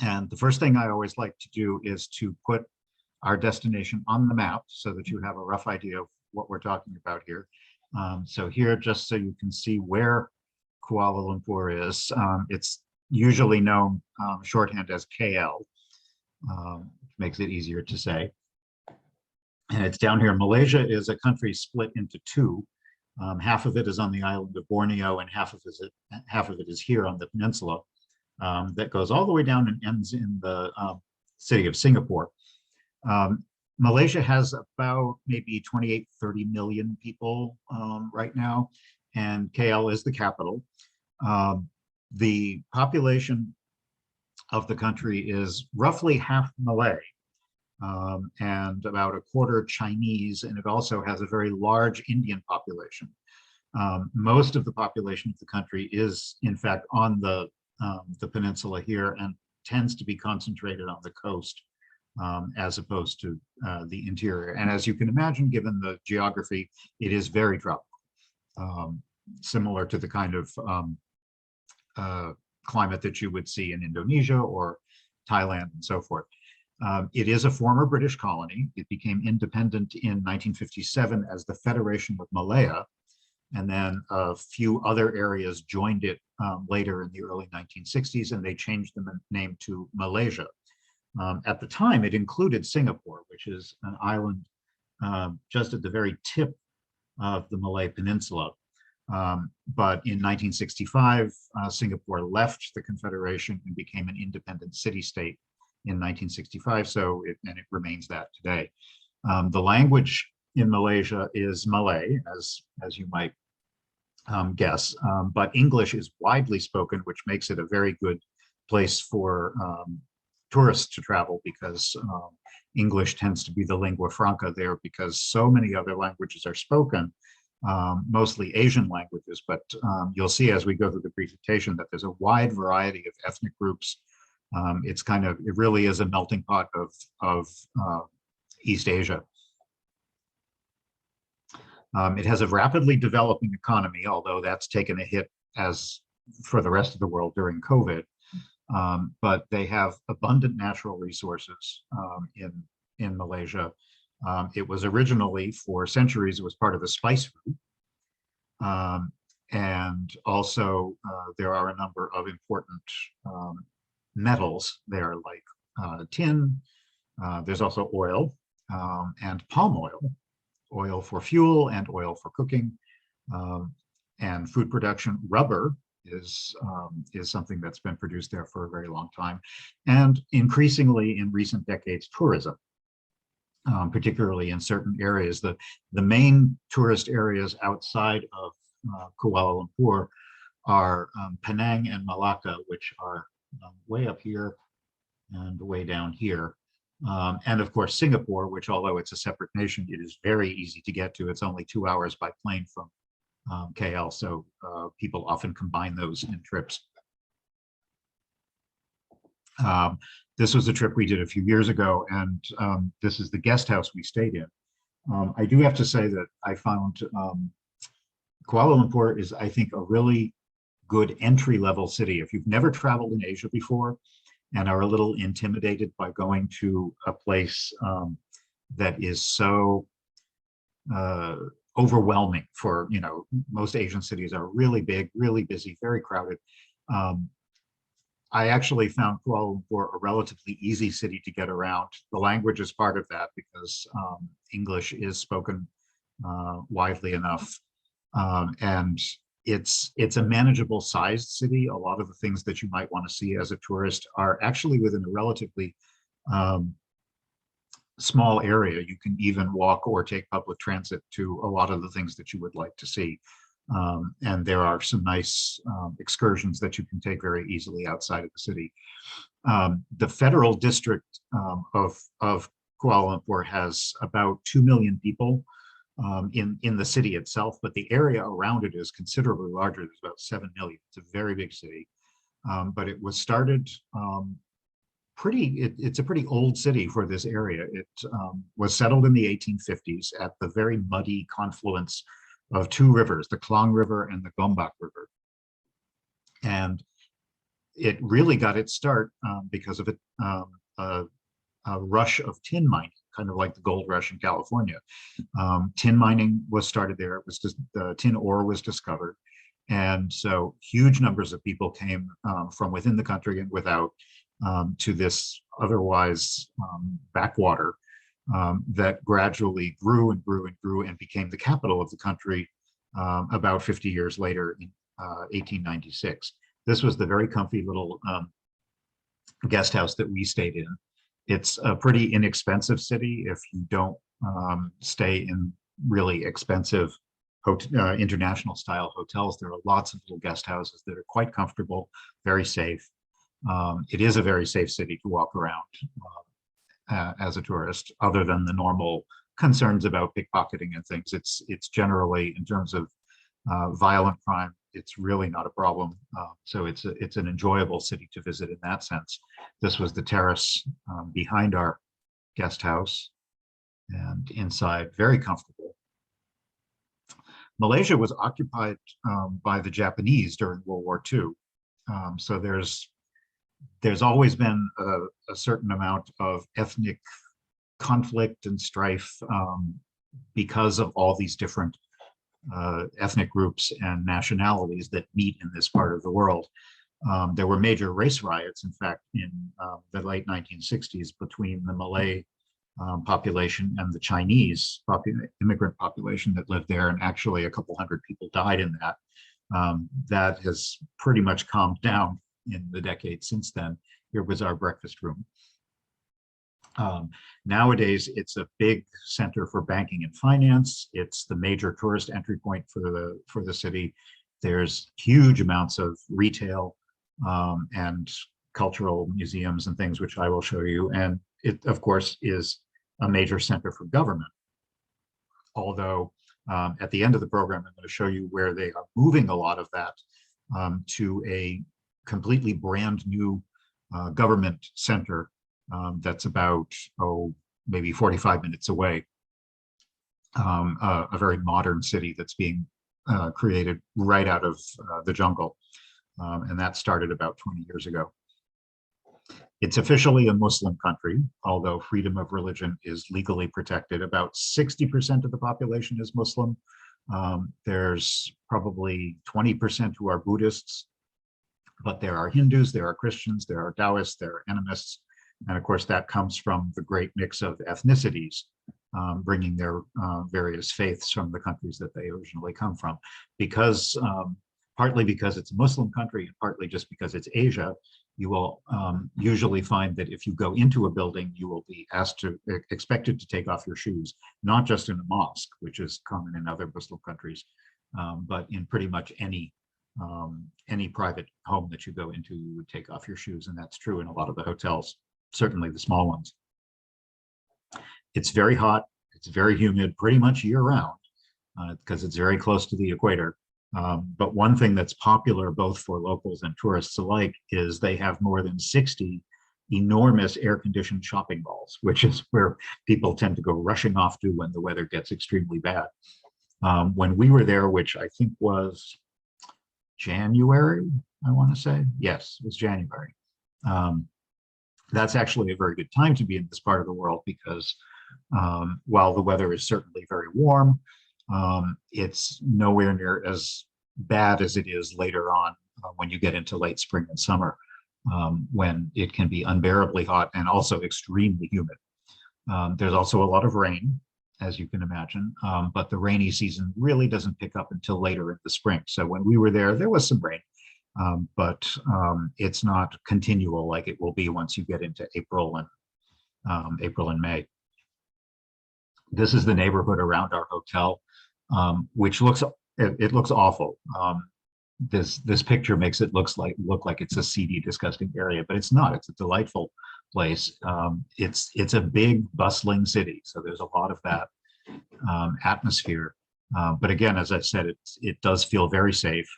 And the first thing I always like to do is to put our destination on the map so that you have a rough idea of what we're talking about here. So here, just so you can see where Kuala Lumpur is, it's usually known shorthand as KL, which makes it easier to say. And it's down here. Malaysia is a country split into two. Half of it is on the island of Borneo, and half of it is here on the peninsula. That goes all the way down and ends in the city of Singapore. Malaysia has about maybe 28, 30 million people right now, and KL is the capital. The population of the country is roughly half Malay and about a quarter Chinese, and it also has a very large Indian population. Most of the population of the country is, in fact, on the peninsula here and tends to be concentrated on the coast as opposed to the interior. And as you can imagine, given the geography, it is very tropical, similar to the kind of climate that you would see in Indonesia or Thailand and so forth. It is a former British colony. It became independent in 1957 as the Federation of Malaya, and then a few other areas joined it later in the early 1960s, and they changed the name to Malaysia. At the time, it included Singapore, which is an island just at the very tip of the Malay Peninsula. But in 1965, Singapore left the Confederation and became an independent city-state in 1965, so it remains that today. The language in Malaysia is Malay, as you might guess, but English is widely spoken, which makes it a very good place for tourists to travel, because English tends to be the lingua franca there, because so many other languages are spoken, mostly Asian languages. But you'll see as we go through the presentation that there's a wide variety of ethnic groups. It really is a melting pot of East Asia. It has a rapidly developing economy, although that's taken a hit as for the rest of the world during COVID. But they have abundant natural resources in Malaysia. It was originally, for centuries, it was part of the spice route. And also there are a number of important metals there, like tin. There's also oil and palm oil for fuel and oil for cooking, and food production. Rubber is something that's been produced there for a very long time, and increasingly in recent decades, tourism, particularly in certain areas. The main tourist areas outside of Kuala Lumpur are Penang and Malacca, which are way up here and way down here. And of course, Singapore, which, although it's a separate nation, it is very easy to get to. It's only 2 hours by plane from KL, so people often combine those in trips. This was a trip we did a few years ago, and this is the guest house we stayed in. I do have to say that I found Kuala Lumpur is, I think, a really good entry-level city. If you've never traveled in Asia before and are a little intimidated by going to a place that is so overwhelming, for, most Asian cities are really big, really busy, very crowded. I actually found Kuala Lumpur a relatively easy city to get around. The language is part of that, because English is spoken widely enough. And it's a manageable sized city. A lot of the things that you might want to see as a tourist are actually within a relatively small area. You can even walk or take public transit to a lot of the things that you would like to see. And there are some nice excursions that you can take very easily outside of the city. The federal district of Kuala Lumpur has about 2 million people in the city itself, but the area around it is considerably larger. There's about 7 million. It's a very big city, but it was started it's a pretty old city for this area. It was settled in the 1850s at the very muddy confluence of two rivers, the Klang River and the Gombak River. And it really got its start because of a rush of tin mining, kind of like the gold rush in California. Tin mining was started there. It was just the tin ore was discovered. And so huge numbers of people came from within the country and without to this otherwise backwater that gradually grew and grew and grew and became the capital of the country about 50 years later in 1896. This was the very comfy little guest house that we stayed in. It's a pretty inexpensive city if you don't stay in really expensive international style hotels. There are lots of little guest houses that are quite comfortable, very safe. It is a very safe city to walk around as a tourist, other than the normal concerns about pickpocketing and things. It's generally, in terms of violent crime, it's really not a problem. So it's an enjoyable city to visit in that sense. This was the terrace behind our guest house, and inside, very comfortable. Malaysia was occupied by the Japanese during World War II. So there's always been a certain amount of ethnic conflict and strife because of all these different ethnic groups and nationalities that meet in this part of the world. There were major race riots, in fact, in the late 1960s between the Malay population and the Chinese immigrant population that lived there, and actually a couple hundred people died in that. That has pretty much calmed down in the decade since then. Here was our breakfast room. Nowadays, it's a big center for banking and finance. It's the major tourist entry point for the city. There's huge amounts of retail and cultural museums and things, which I will show you. And it, of course, is a major center for government. Although at the end of the program, I'm going to show you where they are moving a lot of that to a completely brand new government center that's about, maybe 45 minutes away. A very modern city that's being created right out of the jungle. And that started about 20 years ago. It's officially a Muslim country, although freedom of religion is legally protected. About 60% of the population is Muslim. There's probably 20% who are Buddhists, but there are Hindus, there are Christians, there are Taoists, there are animists. And of course, that comes from the great mix of ethnicities, bringing their various faiths from the countries that they originally come from. Because, partly because it's a Muslim country, and partly just because it's Asia, you will usually find that if you go into a building, you will be expected to take off your shoes, not just in a mosque, which is common in other Muslim countries, but in pretty much any private home that you go into, you would take off your shoes. And that's true in a lot of the hotels, certainly the small ones. It's very hot, it's very humid, pretty much year round, because it's very close to the equator. But one thing that's popular both for locals and tourists alike is they have more than 60 enormous air-conditioned shopping malls, which is where people tend to go rushing off to when the weather gets extremely bad. When we were there, which I think was January, I want to say, yes, it was January. That's actually a very good time to be in this part of the world because while the weather is certainly very warm, it's nowhere near as bad as it is later on when you get into late spring and summer, when it can be unbearably hot and also extremely humid. There's also a lot of rain, as you can imagine, but the rainy season really doesn't pick up until later in the spring. So when we were there, there was some rain, but it's not continual like it will be once you get into April and May. This is the neighborhood around our hotel, which looks awful. This picture makes it look like it's a seedy, disgusting area, but it's not. It's a delightful place. It's a big, bustling city, so there's a lot of that atmosphere. But again, as I said, it does feel very safe.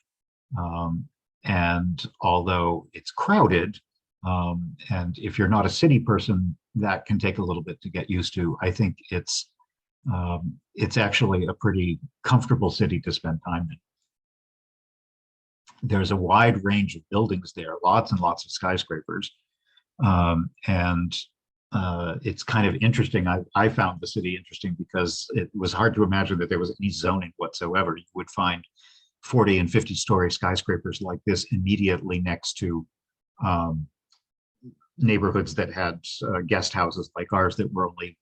And although it's crowded, and if you're not a city person, that can take a little bit to get used to. I think it's actually a pretty comfortable city to spend time in. There's a wide range of buildings there, lots and lots of skyscrapers. And it's kind of interesting. I found the city interesting because it was hard to imagine that there was any zoning whatsoever. You would find 40 and 50-story skyscrapers like this immediately next to neighborhoods that had guest houses like ours that were only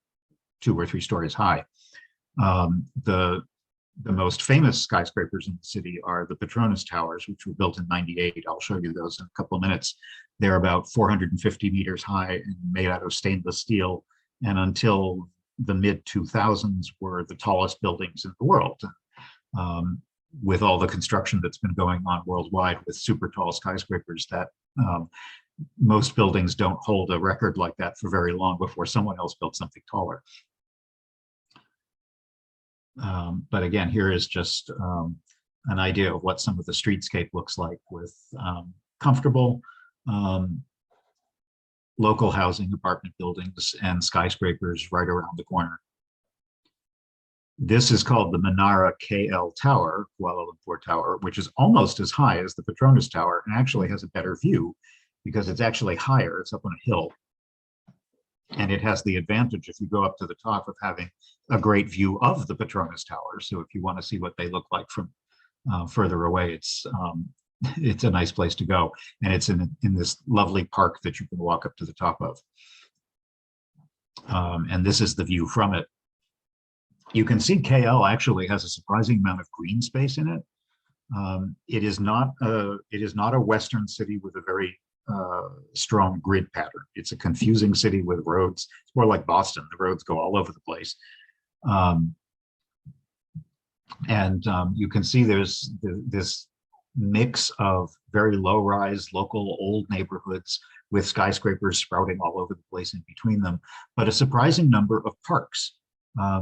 2 or 3 stories high. The most famous skyscrapers in the city are the Petronas Towers, which were built in '98. I'll show you those in a couple of minutes. They're about 450 meters high and made out of stainless steel. And until the mid 2000s were the tallest buildings in the world. With all the construction that's been going on worldwide with super tall skyscrapers, that most buildings don't hold a record like that for very long before someone else built something taller. But again, here is just an idea of what some of the streetscape looks like with comfortable local housing, apartment buildings, and skyscrapers right around the corner. This is called the Menara KL Tower, Kuala Lumpur Tower, which is almost as high as the Petronas Tower and actually has a better view because it's actually higher. It's up on a hill. And it has the advantage, if you go up to the top, of having a great view of the Petronas Tower. So if you want to see what they look like from further away, it's a nice place to go. And it's in this lovely park that you can walk up to the top of. And this is the view from it. You can see KL actually has a surprising amount of green space in it. It is not a Western city with a very strong grid pattern. It's a confusing city with roads. It's more like Boston. The roads go all over the place. You can see there's this mix of very low-rise, local old neighborhoods with skyscrapers sprouting all over the place in between them, but a surprising number of parks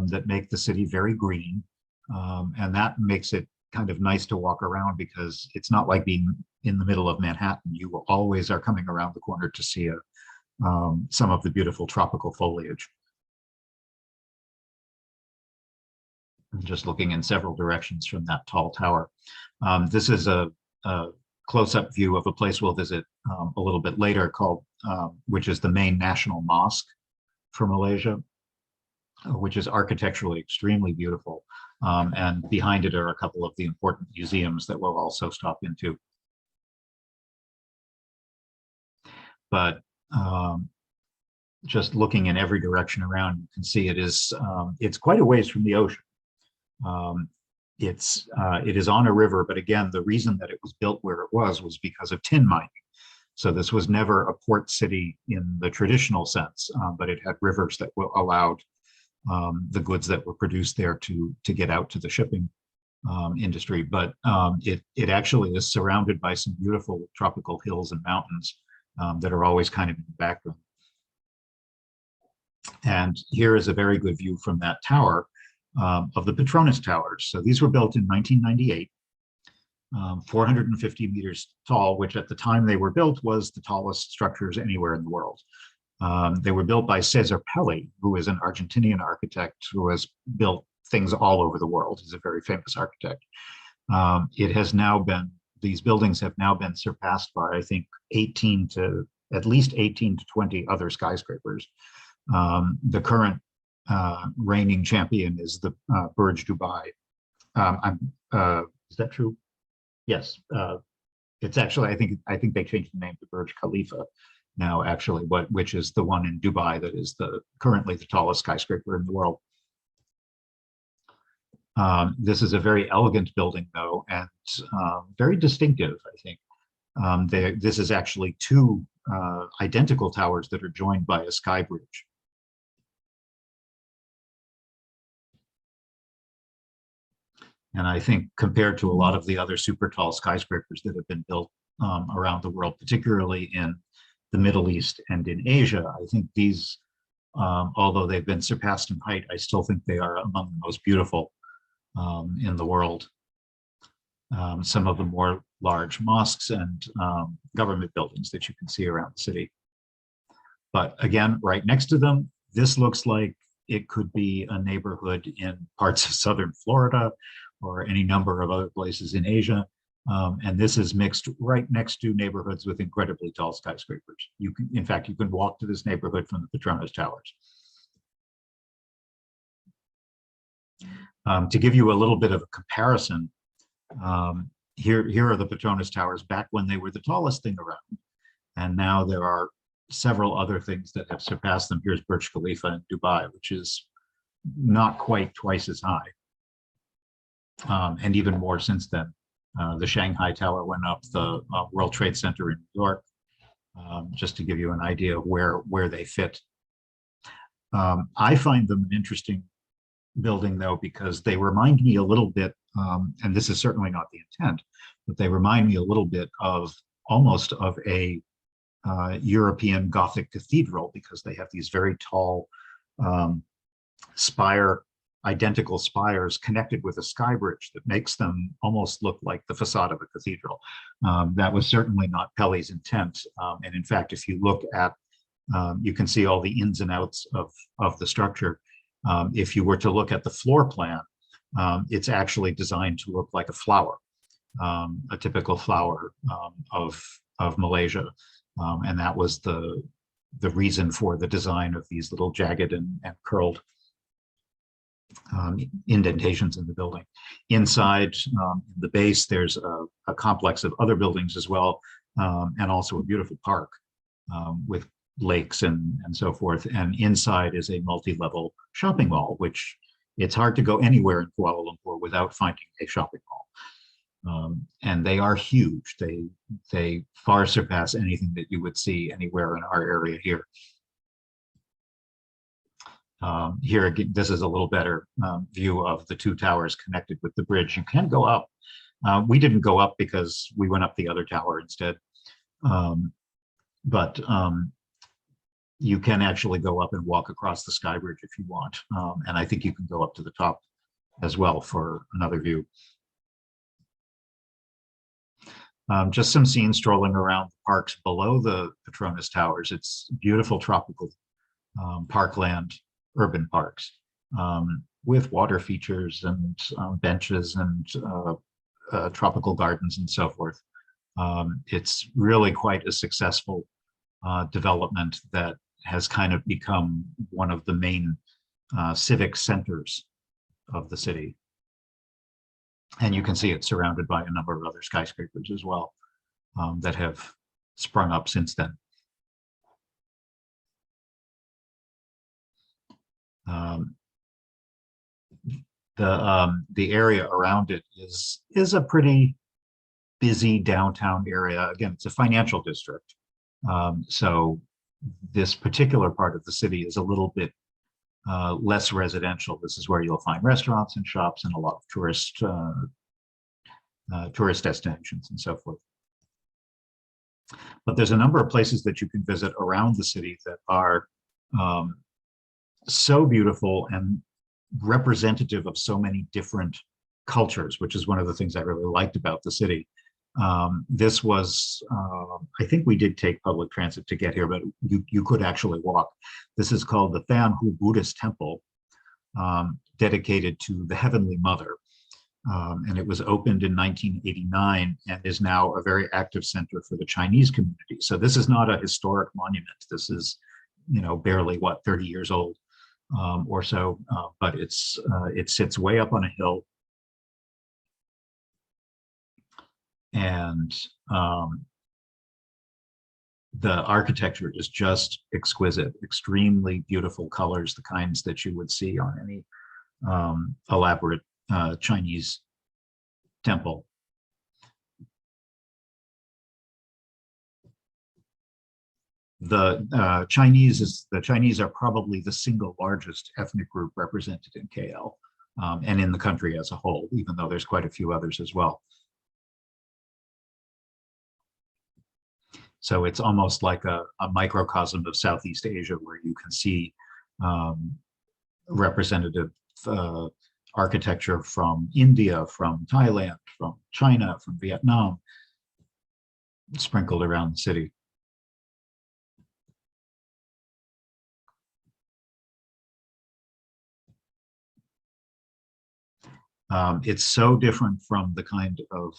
that make the city very green. And that makes it kind of nice to walk around because it's not like being in the middle of Manhattan. You always are coming around the corner to see some of the beautiful tropical foliage. I'm just looking in several directions from that tall tower. This is a close-up view of a place we'll visit a little bit later called, which is the main national mosque for Malaysia, which is architecturally extremely beautiful. And behind it are a couple of the important museums that we'll also stop into. But just looking in every direction around, you can see it's quite a ways from the ocean. It is on a river, but again, the reason that it was built where it was because of tin mining. So this was never a port city in the traditional sense, but it had rivers that allowed the goods that were produced there to get out to the shipping industry. But it actually is surrounded by some beautiful tropical hills and mountains that are always kind of in the background. And here is a very good view from that tower of the Petronas Towers. So these were built in 1998, 450 meters tall, which at the time they were built was the tallest structures anywhere in the world. They were built by Cesar Pelli, who is an Argentinian architect who has built things all over the world. He's a very famous architect. These buildings have now been surpassed by, I think, at least 18 to 20 other skyscrapers. The current reigning champion is the Burj Dubai. Is that true? Yes. It's actually, I think they changed the name to Burj Khalifa now, actually, which is the one in Dubai that is currently the tallest skyscraper in the world. This is a very elegant building, though, and very distinctive, I think. This is actually 2 identical towers that are joined by a sky bridge. And I think compared to a lot of the other super tall skyscrapers that have been built around the world, particularly in the Middle East and in Asia, I think these, although they've been surpassed in height, I still think they are among the most beautiful in the world. Some of the more large mosques and government buildings that you can see around the city. But again, right next to them, this looks like it could be a neighborhood in parts of southern Florida or any number of other places in Asia. And this is mixed right next to neighborhoods with incredibly tall skyscrapers. You can, in fact, you can walk to this neighborhood from the Petronas Towers. To give you a little bit of a comparison, here are the Petronas Towers back when they were the tallest thing around. And now there are several other things that have surpassed them. Here's Burj Khalifa in Dubai, which is not quite twice as high. And even more since then. The Shanghai Tower went up, the World Trade Center in New York, just to give you an idea of where they fit. I find them an interesting building, though, because they remind me a little bit, and this is certainly not the intent, but they remind me a little bit of almost of a European Gothic cathedral, because they have these very tall identical spires connected with a sky bridge that makes them almost look like the facade of a cathedral. That was certainly not Pelly's intent. And in fact, if you look at, you can see all the ins and outs of the structure. If you were to look at the floor plan, it's actually designed to look like a flower, a typical flower of Malaysia. And that was the reason for the design of these little jagged and curled indentations in the building. Inside the base, there's a complex of other buildings as well, and also a beautiful park with lakes and so forth. And inside is a multi-level shopping mall, which it's hard to go anywhere in Kuala Lumpur without finding a shopping mall. And they are huge. They far surpass anything that you would see anywhere in our area here. Here again, this is a little better view of the two towers connected with the bridge. You can go up. We didn't go up because we went up the other tower instead. But you can actually go up and walk across the sky bridge if you want. And I think you can go up to the top as well for another view. Just some scenes strolling around the parks below the Petronas Towers. It's beautiful tropical parkland, urban parks with water features and benches and tropical gardens and so forth. It's really quite a successful development that has kind of become one of the main civic centers of the city. And you can see it surrounded by a number of other skyscrapers as well that have sprung up since then. The area around it is a pretty busy downtown area. Again, it's a financial district. So this particular part of the city is a little bit less residential. This is where you'll find restaurants and shops and a lot of tourist destinations and so forth. But there's a number of places that you can visit around the city that are so beautiful and representative of so many different cultures, which is one of the things I really liked about the city. This was, I think we did take public transit to get here, but you could actually walk. This is called the Than Hu Buddhist Temple, dedicated to the Heavenly Mother. And it was opened in 1989 and is now a very active center for the Chinese community. So this is not a historic monument. This is, barely, 30 years old or so, but it sits way up on a hill. And the architecture is just exquisite, extremely beautiful colors, the kinds that you would see on any elaborate Chinese temple. The Chinese are probably the single largest ethnic group represented in KL and in the country as a whole, even though there's quite a few others as well. So it's almost like a microcosm of Southeast Asia, where you can see representative architecture from India, from Thailand, from China, from Vietnam, sprinkled around the city. It's so different from the kind of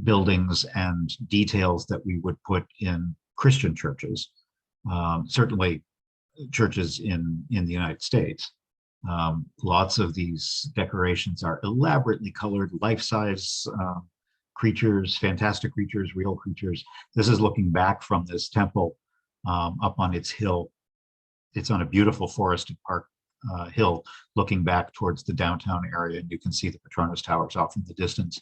buildings and details that we would put in Christian churches, certainly churches in the United States. Lots of these decorations are elaborately colored, life-size creatures, fantastic creatures, real creatures. This is looking back from this temple up on its hill. It's on a beautiful forested park hill looking back towards the downtown area, and you can see the Petronas Towers off in the distance.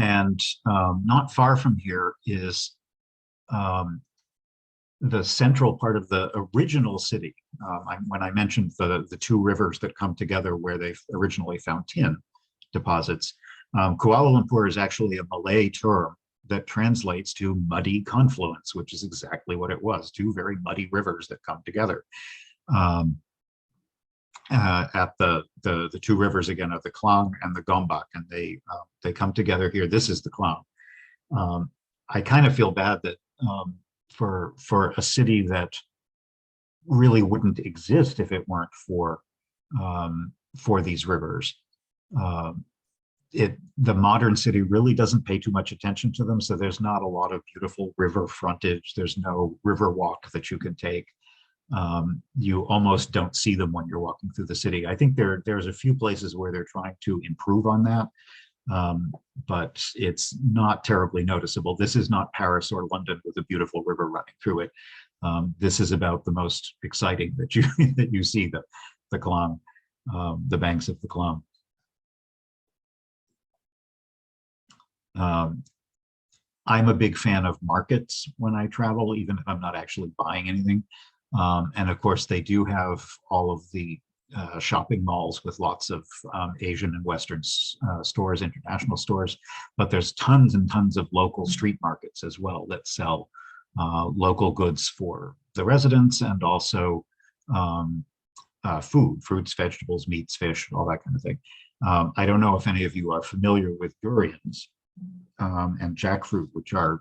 And not far from here is the central part of the original city. When I mentioned the two rivers that come together where they originally found tin deposits, Kuala Lumpur is actually a Malay term that translates to muddy confluence, which is exactly what it was, two very muddy rivers that come together. At the two rivers again of the Klang and the Gombak, and they come together here. This is the Klang. I kind of feel bad that for a city that really wouldn't exist if it weren't for these rivers. The modern city really doesn't pay too much attention to them, so there's not a lot of beautiful river frontage. There's no river walk that you can take. You almost don't see them when you're walking through the city. I think there's a few places where they're trying to improve on that, but it's not terribly noticeable. This is not Paris or London with a beautiful river running through it. This is about the most exciting that you see, the Klang, the banks of the Klang. I'm a big fan of markets when I travel, even if I'm not actually buying anything. And of course, they do have all of the shopping malls with lots of Asian and Western stores, international stores, but there's tons and tons of local street markets as well that sell local goods for the residents, and also food, fruits, vegetables, meats, fish, all that kind of thing. I don't know if any of you are familiar with durians and jackfruit, which are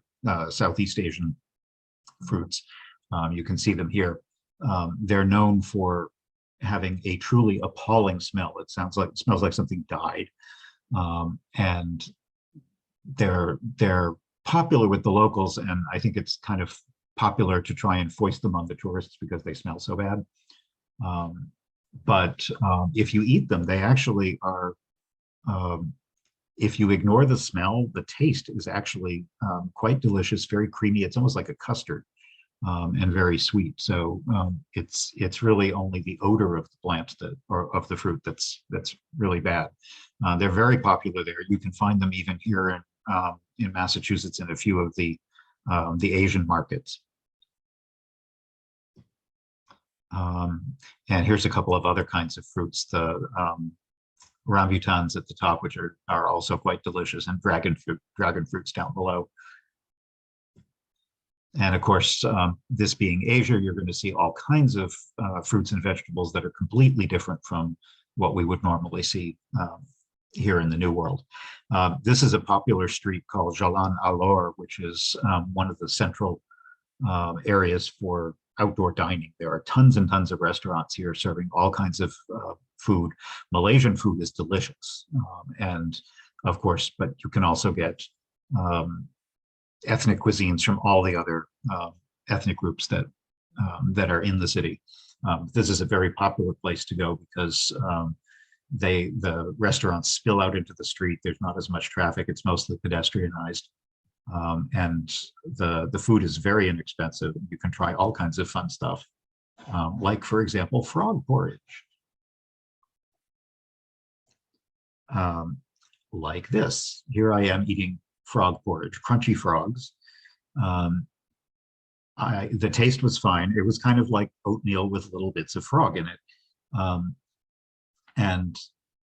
Southeast Asian fruits. You can see them here. They're known for having a truly appalling smell. It smells like something died, and they're popular with the locals. And I think it's kind of popular to try and foist them on the tourists because they smell so bad. But if you eat them, they actually are. If you ignore the smell, the taste is actually quite delicious, very creamy. It's almost like a custard. And very sweet. So it's really only the odor of the plant or of the fruit that's really bad. They're very popular there. You can find them even here in Massachusetts in a few of the Asian markets. And here's a couple of other kinds of fruits. The rambutans at the top, which are also quite delicious, and dragon fruits down below. And of course, this being Asia, you're going to see all kinds of fruits and vegetables that are completely different from what we would normally see here in the New World. This is a popular street called Jalan Alor, which is one of the central areas for outdoor dining. There are tons and tons of restaurants here serving all kinds of food. Malaysian food is delicious. And of course, but you can also get ethnic cuisines from all the other ethnic groups that are in the city. This is a very popular place to go because the restaurants spill out into the street. There's not as much traffic. It's mostly pedestrianized. And the food is very inexpensive. You can try all kinds of fun stuff, like, for example, frog porridge. Like this. Here I am eating frog porridge, crunchy frogs. The taste was fine. It was kind of like oatmeal with little bits of frog in it. And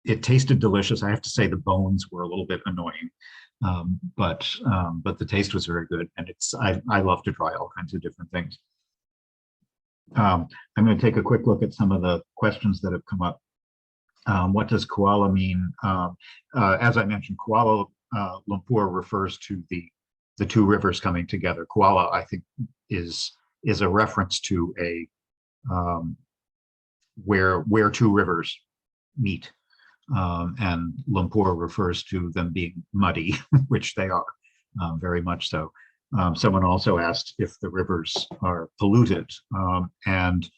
it tasted delicious. I have to say the bones were a little bit annoying, but the taste was very good. And I love to try all kinds of different things. I'm going to take a quick look at some of the questions that have come up. What does koala mean? As I mentioned, Kuala Lumpur refers to the two rivers coming together. Kuala, I think, is is a reference to a where two rivers meet. And Lumpur refers to them being muddy, which they are, very much so. Someone also asked if the rivers are polluted, and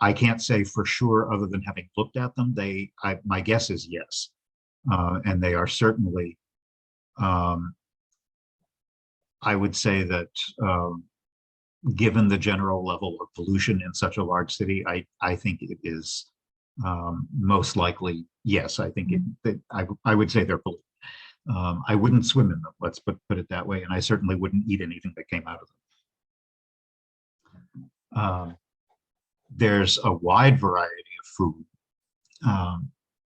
I can't say for sure other than having looked at them. My guess is yes, and they are certainly. I would say that given the general level of pollution in such a large city, I think it is most likely yes. I think I would say they're polluted. I wouldn't swim in them, let's put it that way, and I certainly wouldn't eat anything that came out of them. There's a wide variety of food.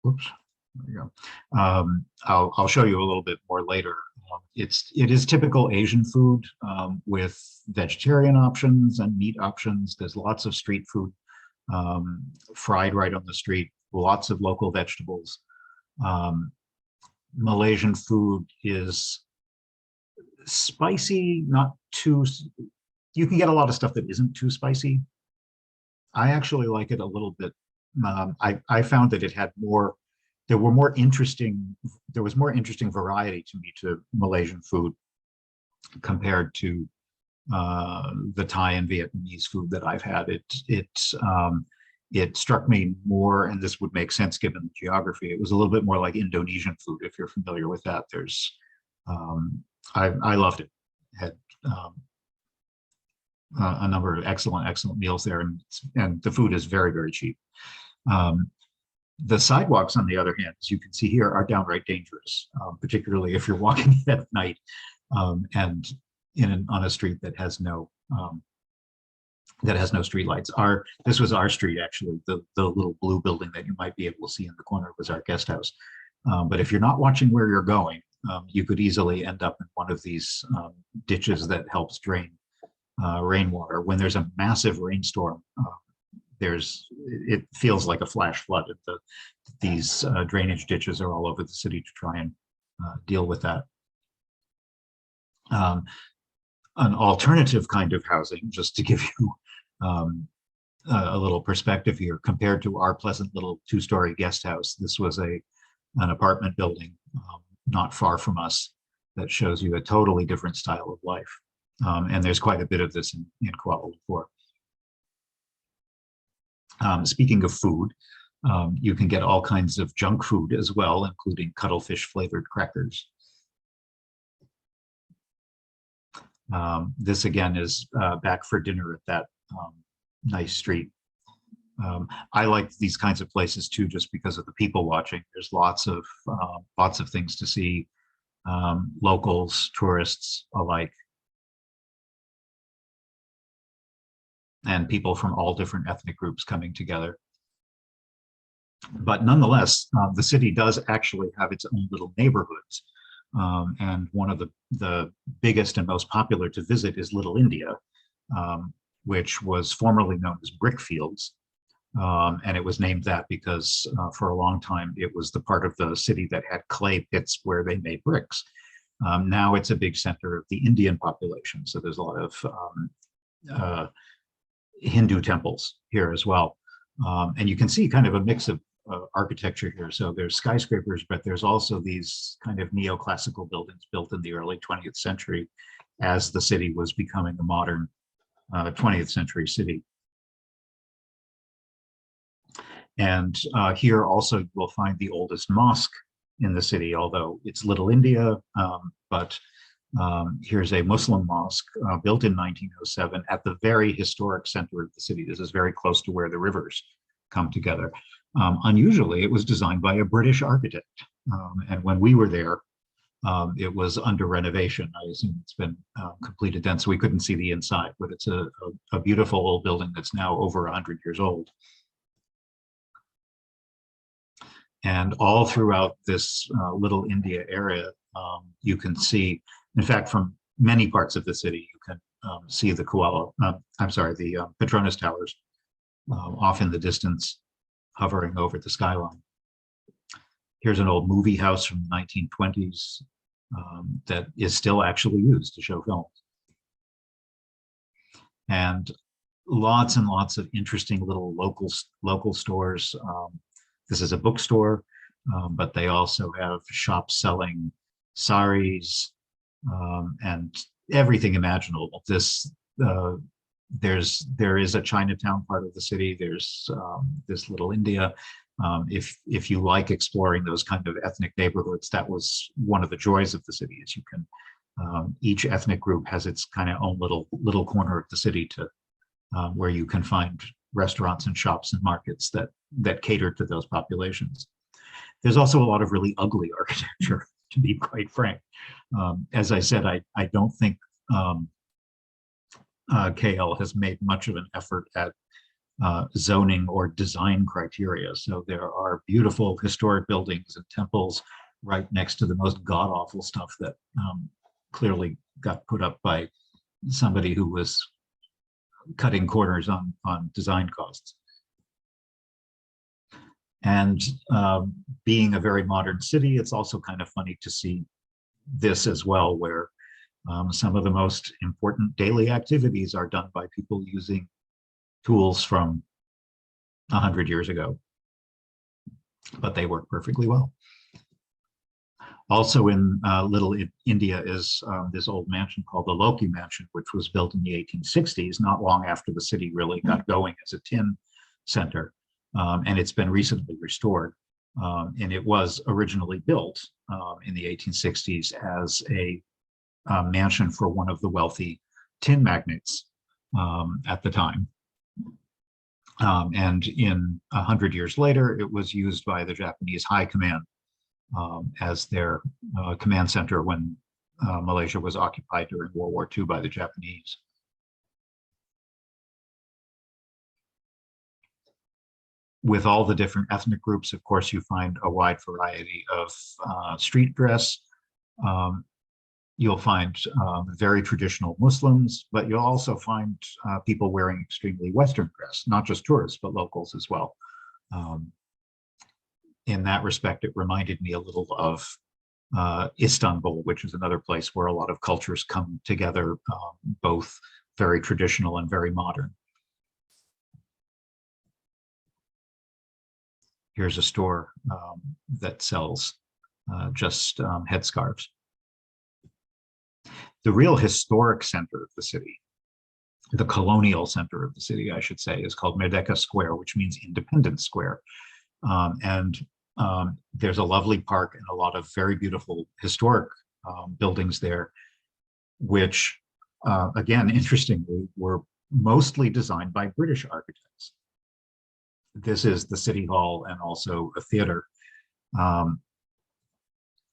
Whoops, there you go. I'll show you a little bit more later. It is typical Asian food with vegetarian options and meat options. There's lots of street food fried right on the street, lots of local vegetables. Malaysian food is spicy, not too, you can get a lot of stuff that isn't too spicy. I actually like it a little bit. I found that it had more, there was more interesting variety to me to Malaysian food compared to the Thai and Vietnamese food that I've had. It struck me more, and this would make sense given the geography. It was a little bit more like Indonesian food, if you're familiar with that. I loved it. Had a number of excellent meals there, and the food is very, very cheap. The sidewalks, on the other hand, as you can see here, are downright dangerous, particularly if you're walking at night and on a street that has no street lights. This was our street, actually. The little blue building that you might be able to see in the corner was our guest house. But if you're not watching where you're going, you could easily end up in one of these ditches that helps drain rainwater. When there's a massive rainstorm, it feels like a flash flood. These drainage ditches are all over the city to try and deal with that. An alternative kind of housing, just to give you a little perspective here, compared to our pleasant little two-story guest house, this was an apartment building not far from us that shows you a totally different style of life. And there's quite a bit of this in Kuala Lumpur. Speaking of food, you can get all kinds of junk food as well, including cuttlefish flavored crackers. This again is back for dinner at that nice street. I like these kinds of places too, just because of the people watching. There's lots of things to see, locals, tourists alike, and people from all different ethnic groups coming together. But nonetheless, the city does actually have its own little neighborhoods. And one of the biggest and most popular to visit is Little India, which was formerly known as Brickfields. And it was named that because for a long time, it was the part of the city that had clay pits where they made bricks. Now it's a big center of the Indian population. So there's a lot of Hindu temples here as well. And you can see kind of a mix of architecture here. So there's skyscrapers, but there's also these kind of neoclassical buildings built in the early 20th century as the city was becoming a modern 20th century city. And here also you will find the oldest mosque in the city, although it's Little India, but here's a Muslim mosque built in 1907 at the very historic center of the city. This is very close to where the rivers come together. Unusually, it was designed by a British architect. And when we were there, it was under renovation. I assume it's been completed then, so we couldn't see the inside, but it's a beautiful old building that's now over 100 years old. And all throughout this Little India area, you can see, in fact, from many parts of the city, you can see the Petronas Towers off in the distance, hovering over the skyline. Here's an old movie house from the 1920s that is still actually used to show films. And lots and lots of interesting little local stores. This is a bookstore, but they also have shops selling saris and everything imaginable. There is a Chinatown part of the city. There's this little India. If you like exploring those kind of ethnic neighborhoods, that was one of the joys of the city. Is you can each ethnic group has its kind of own little corner of the city to where you can find restaurants and shops and markets that cater to those populations. There's also a lot of really ugly architecture, to be quite frank. As I said, I don't think KL has made much of an effort at zoning or design criteria. So there are beautiful historic buildings and temples right next to the most god-awful stuff that clearly got put up by somebody who was cutting corners on design costs. And being a very modern city, it's also kind of funny to see this as well, where some of the most important daily activities are done by people using tools from 100 years ago, but they work perfectly well. Also in Little India is this old mansion called the Loki Mansion, which was built in the 1860s, not long after the city really got going as a tin center. And it's been recently restored. And it was originally built in the 1860s as a mansion for one of the wealthy tin magnates at the time. And in 100 years later, it was used by the Japanese High Command as their command center when Malaysia was occupied during World War II by the Japanese. With all the different ethnic groups, of course, you find a wide variety of street dress. You'll find very traditional Muslims, but you'll also find people wearing extremely Western dress, not just tourists, but locals as well. In that respect, it reminded me a little of Istanbul, which is another place where a lot of cultures come together, both very traditional and very modern. Here's a store that sells just headscarves. The real historic center of the city, the colonial center of the city, I should say, is called Merdeka Square, which means Independence Square. There's a lovely park and a lot of very beautiful historic buildings there, which, again, interestingly, were mostly designed by British architects. This is the city hall and also a theater.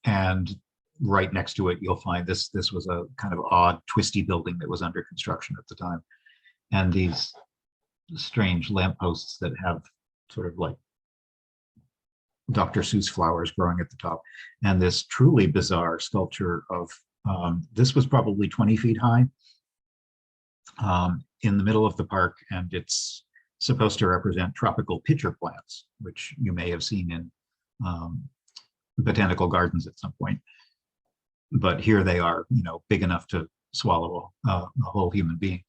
And right next to it, you'll find this was a kind of odd, twisty building that was under construction at the time. And these strange lampposts that have sort of like Dr. Seuss flowers growing at the top. And this truly bizarre sculpture of, this was probably 20 feet high in the middle of the park. And it's supposed to represent tropical pitcher plants, which you may have seen in botanical gardens at some point. But here they are, you know, big enough to swallow a whole human being.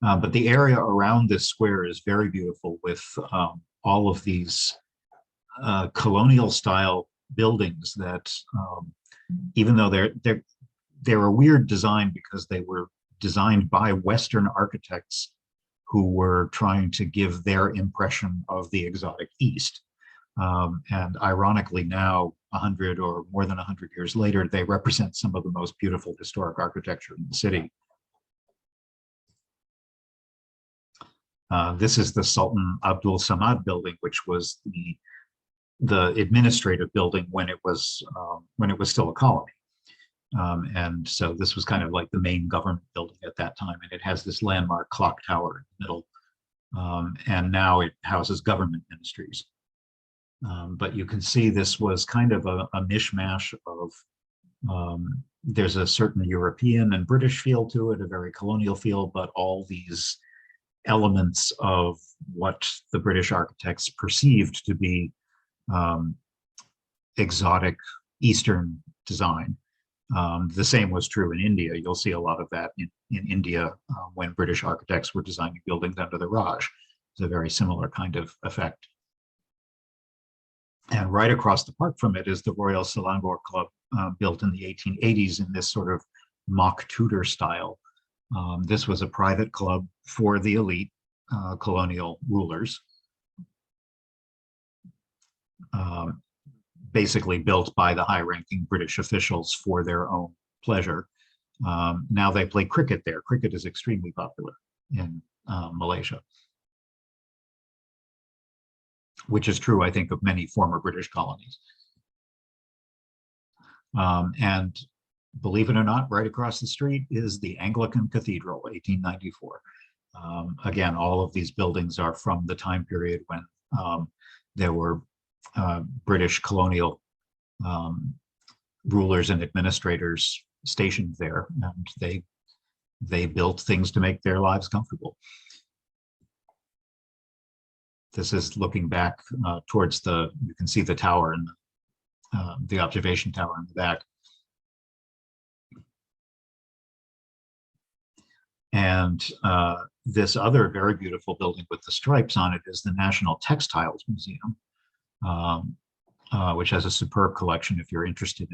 But the area around this square is very beautiful with all of these colonial style buildings that, even though they're a weird design because they were designed by Western architects who were trying to give their impression of the exotic East. And ironically now, 100 or more than 100 years later, they represent some of the most beautiful historic architecture in the city. This is the Sultan Abdul Samad building, which was the administrative building when it was still a colony. And so this was kind of like the main government building at that time. And it has this landmark clock tower in the middle. And now it houses government ministries. But you can see this was kind of a mishmash of, there's a certain European and British feel to it, a very colonial feel, but all these elements of what the British architects perceived to be exotic Eastern design The same was true in India. You'll see a lot of that in India when British architects were designing buildings under the Raj. It's a very similar kind of effect. And right across the park from it is the Royal Selangor Club, built in the 1880s in this sort of mock Tudor style. This was a private club for the elite colonial rulers, basically built by the high-ranking British officials for their own pleasure. Now they play cricket there. Cricket is extremely popular in Malaysia, which is true, I think, of many former British colonies. And believe it or not, right across the street is the Anglican Cathedral, 1894. Again, all of these buildings are from the time period when there were British colonial rulers and administrators stationed there, and they built things to make their lives comfortable. This is looking back towards you can see the tower and the observation tower in the back. And this other very beautiful building with the stripes on it is the National Textiles Museum, which has a superb collection if you're interested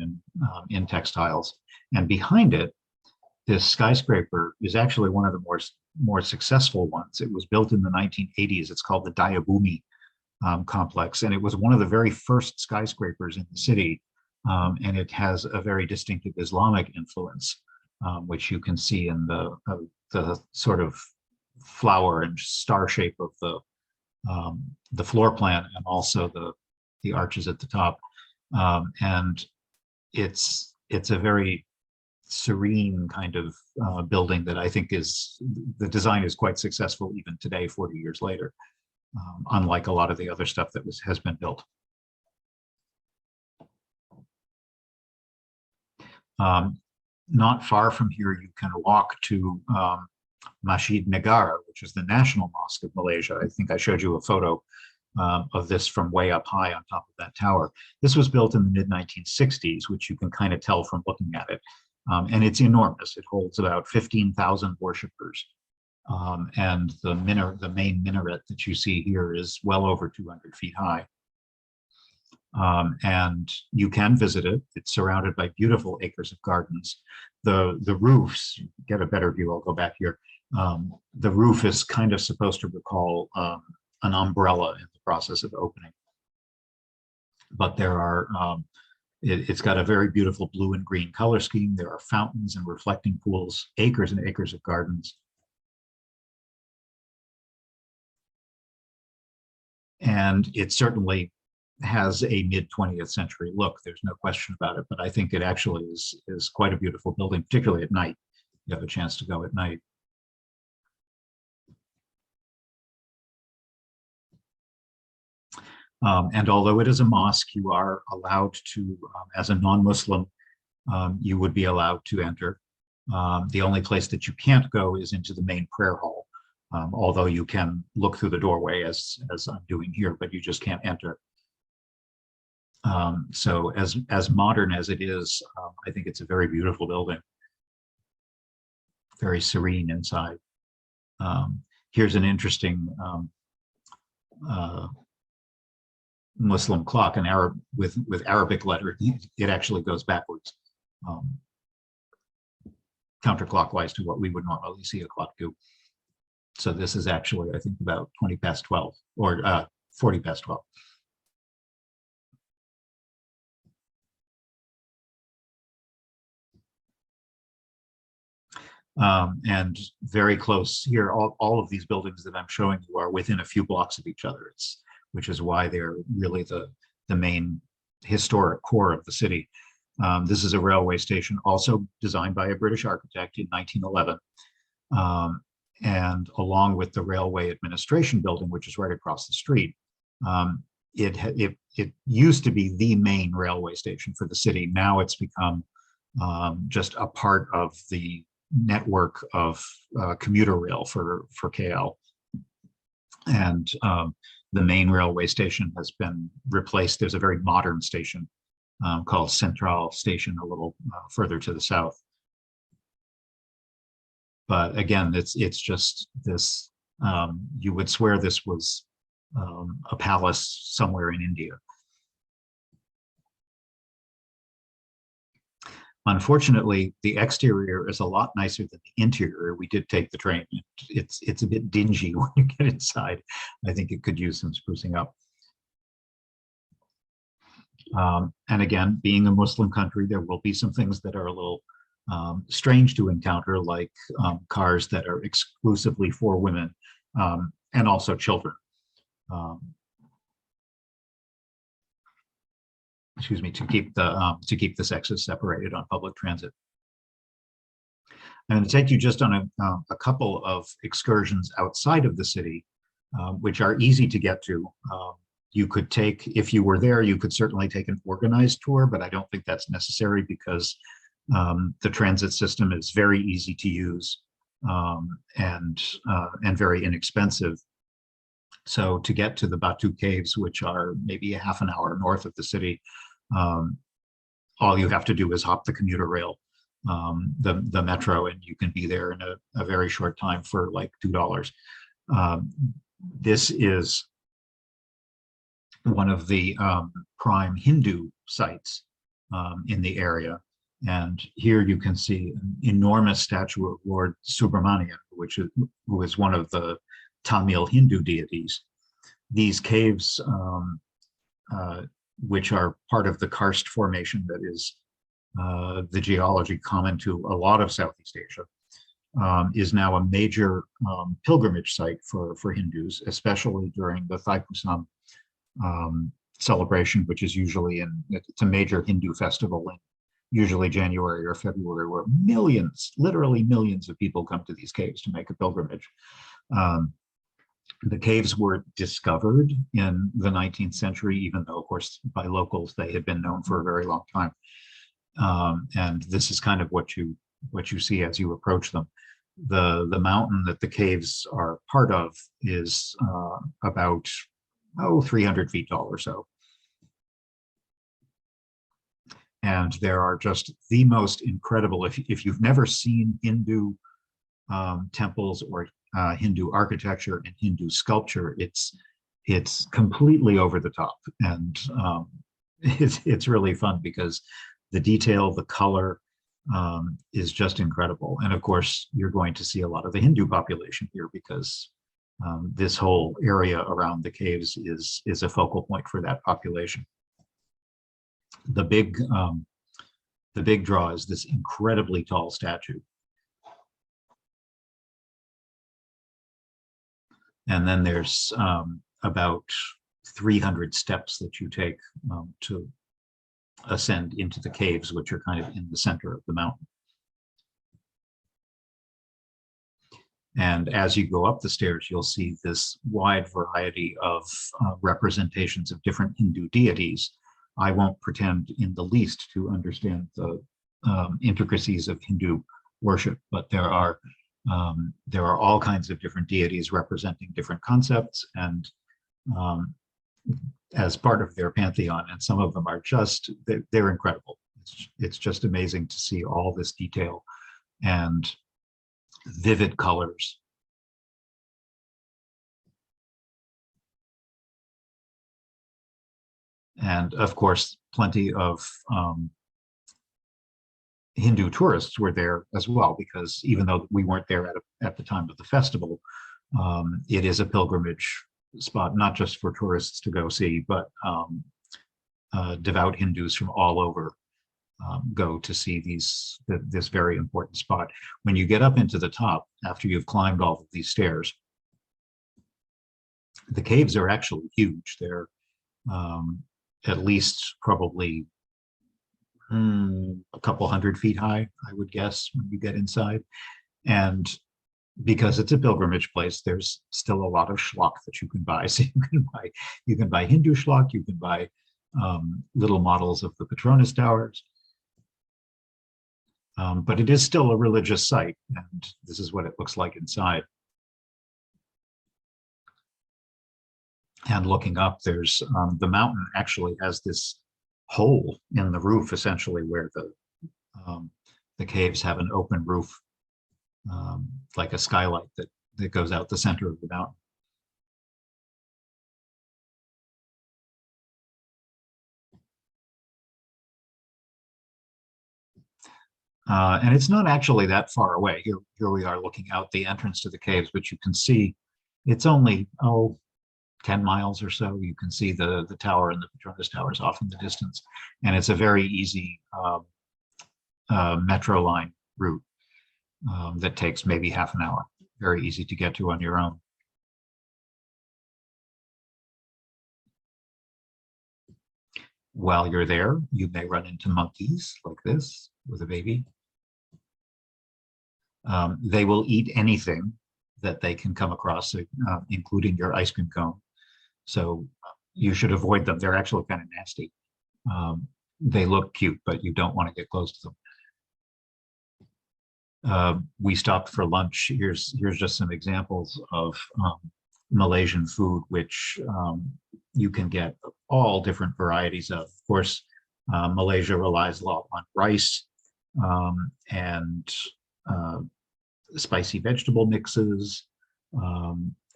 in textiles. And behind it, this skyscraper is actually one of the more successful ones. It was built in the 1980s. It's called the Dayabumi complex, and it was one of the very first skyscrapers in the city. And it has a very distinctive Islamic influence, which you can see in the sort of flower and star shape of the floor plan, and also the arches at the top. And it's a very serene kind of building that I think the design is quite successful even today, 40 years later, unlike a lot of the other stuff that has been built. Not far from here, you can walk to Masjid Negara, which is the National Mosque of Malaysia. I think I showed you a photo of this from way up high on top of that tower. This was built in the mid-1960s, which you can kind of tell from looking at it. And it's enormous. It holds about 15,000 worshipers. And the main minaret that you see here is well over 200 feet high. And you can visit it. It's surrounded by beautiful acres of gardens. The roofs, get a better view, I'll go back here. The roof is kind of supposed to recall an umbrella in the process of opening. But there are, it's got a very beautiful blue and green color scheme. There are fountains and reflecting pools, acres and acres of gardens. And it certainly has a mid-20th century look. There's no question about it, but I think it actually is quite a beautiful building, particularly at night. You have a chance to go at night. And although it is a mosque, you are allowed to, as a non-Muslim, you would be allowed to enter. The only place that you can't go is into the main prayer hall, although you can look through the doorway as I'm doing here, but you just can't enter. So as modern as it is, I think it's a very beautiful building, very serene inside. Here's an interesting Muslim clock, an Arab with Arabic letter. It actually goes backwards, counterclockwise to what we would normally see a clock do. So this is actually, I think, about 20 past 12 or 40 past 12. And very close here, all of these buildings that I'm showing you are within a few blocks of each other, which is why they're really the main historic core of the city. This is a railway station also designed by a British architect in 1911. And along with the railway administration building, which is right across the street, it used to be the main railway station for the city. Now it's become just a part of the network of commuter rail for KL. And the main railway station has been replaced. There's a very modern station called Central Station, a little further to the south. But again, it's just this, you would swear this was a palace somewhere in India. Unfortunately, the exterior is a lot nicer than the interior. We did take the train. It's a bit dingy when you get inside. I think it could use some sprucing up. And again, being a Muslim country, there will be some things that are a little strange to encounter, like cars that are exclusively for women and also children. Excuse me, to keep the sexes separated on public transit. I'm going to take you just on a couple of excursions outside of the city, which are easy to get to. You could take, if you were there, you could certainly take an organized tour, but I don't think that's necessary because the transit system is very easy to use and very inexpensive. So to get to the Batu Caves, which are maybe a half an hour north of the city, all you have to do is hop the commuter rail, the metro, and you can be there in a very short time for like $2. This is one of the prime Hindu sites in the area. And here you can see an enormous statue of Lord Subramanian, who is one of the Tamil Hindu deities. These caves, which are part of the karst formation that is the geology common to a lot of Southeast Asia, is now a major pilgrimage site for Hindus, especially during the Thaipusam celebration, which is usually it's a major Hindu festival in usually January or February, where millions, literally millions of people come to these caves to make a pilgrimage. The caves were discovered in the 19th century, even though, of course, by locals, they had been known for a very long time. And this is kind of what you see as you approach them. The mountain that the caves are part of is about 300 feet tall or so. And there are just the most incredible, if you've never seen Hindu temples or Hindu architecture and Hindu sculpture, it's completely over the top. And it's really fun because the detail, the color is just incredible. And of course, you're going to see a lot of the Hindu population here because this whole area around the caves is a focal point for that population. The big draw is this incredibly tall statue. And then there's about 300 steps that you take to ascend into the caves, which are kind of in the center of the mountain. And as you go up the stairs, you'll see this wide variety of representations of different Hindu deities. I won't pretend in the least to understand the intricacies of Hindu worship, but there are all kinds of different deities representing different concepts and as part of their pantheon, and some of them are just, they're incredible. It's just amazing to see all this detail and vivid colors. And of course, plenty of Hindu tourists were there as well, because even though we weren't there at the time of the festival, it is a pilgrimage spot, not just for tourists to go see, but devout Hindus from all over go to see this very important spot. When you get up into the top, after you've climbed all of these stairs, the caves are actually huge. They're at least probably a couple 100 feet high, I would guess, when you get inside. And because it's a pilgrimage place, there's still a lot of schlock that you can buy. So you can buy Hindu schlock, you can buy little models of the Petronas towers. But it is still a religious site, and this is what it looks like inside. And looking up, there's the mountain actually has this hole in the roof, essentially, where the caves have an open roof, like a skylight that goes out the center of the mountain. And it's not actually that far away. Here we are looking out the entrance to the caves, but you can see it's only, 10 miles or so. You can see the tower and the Patronus Towers off in the distance. And it's a very easy metro line route that takes maybe half an hour. Very easy to get to on your own. While you're there, you may run into monkeys like this with a baby. They will eat anything that they can come across, including your ice cream cone. So you should avoid them. They're actually kind of nasty. They look cute, but you don't want to get close to them. We stopped for lunch. Here's just some examples of Malaysian food, which you can get all different varieties of. Of course, Malaysia relies a lot on rice and spicy vegetable mixes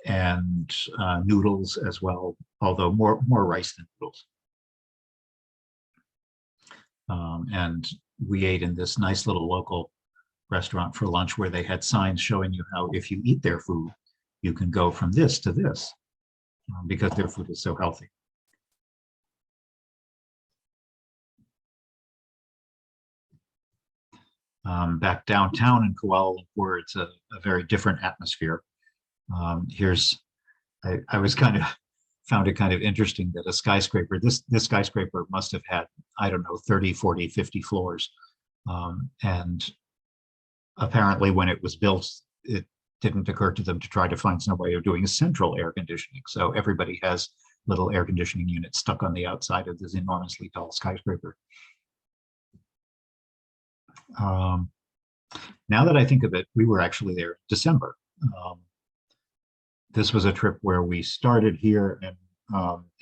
and noodles as well, although more rice than noodles. And we ate in this nice little local restaurant for lunch where they had signs showing you how if you eat their food, you can go from this to this because their food is so healthy. Back downtown in Kuala Lumpur, it's a very different atmosphere. I was found it kind of interesting that a skyscraper, this skyscraper must have had, I don't know, 30, 40, 50 floors. And apparently when it was built, it didn't occur to them to try to find some way of doing central air conditioning. So everybody has little air conditioning units stuck on the outside of this enormously tall skyscraper. Now that I think of it, we were actually there in December. This was a trip where we started here and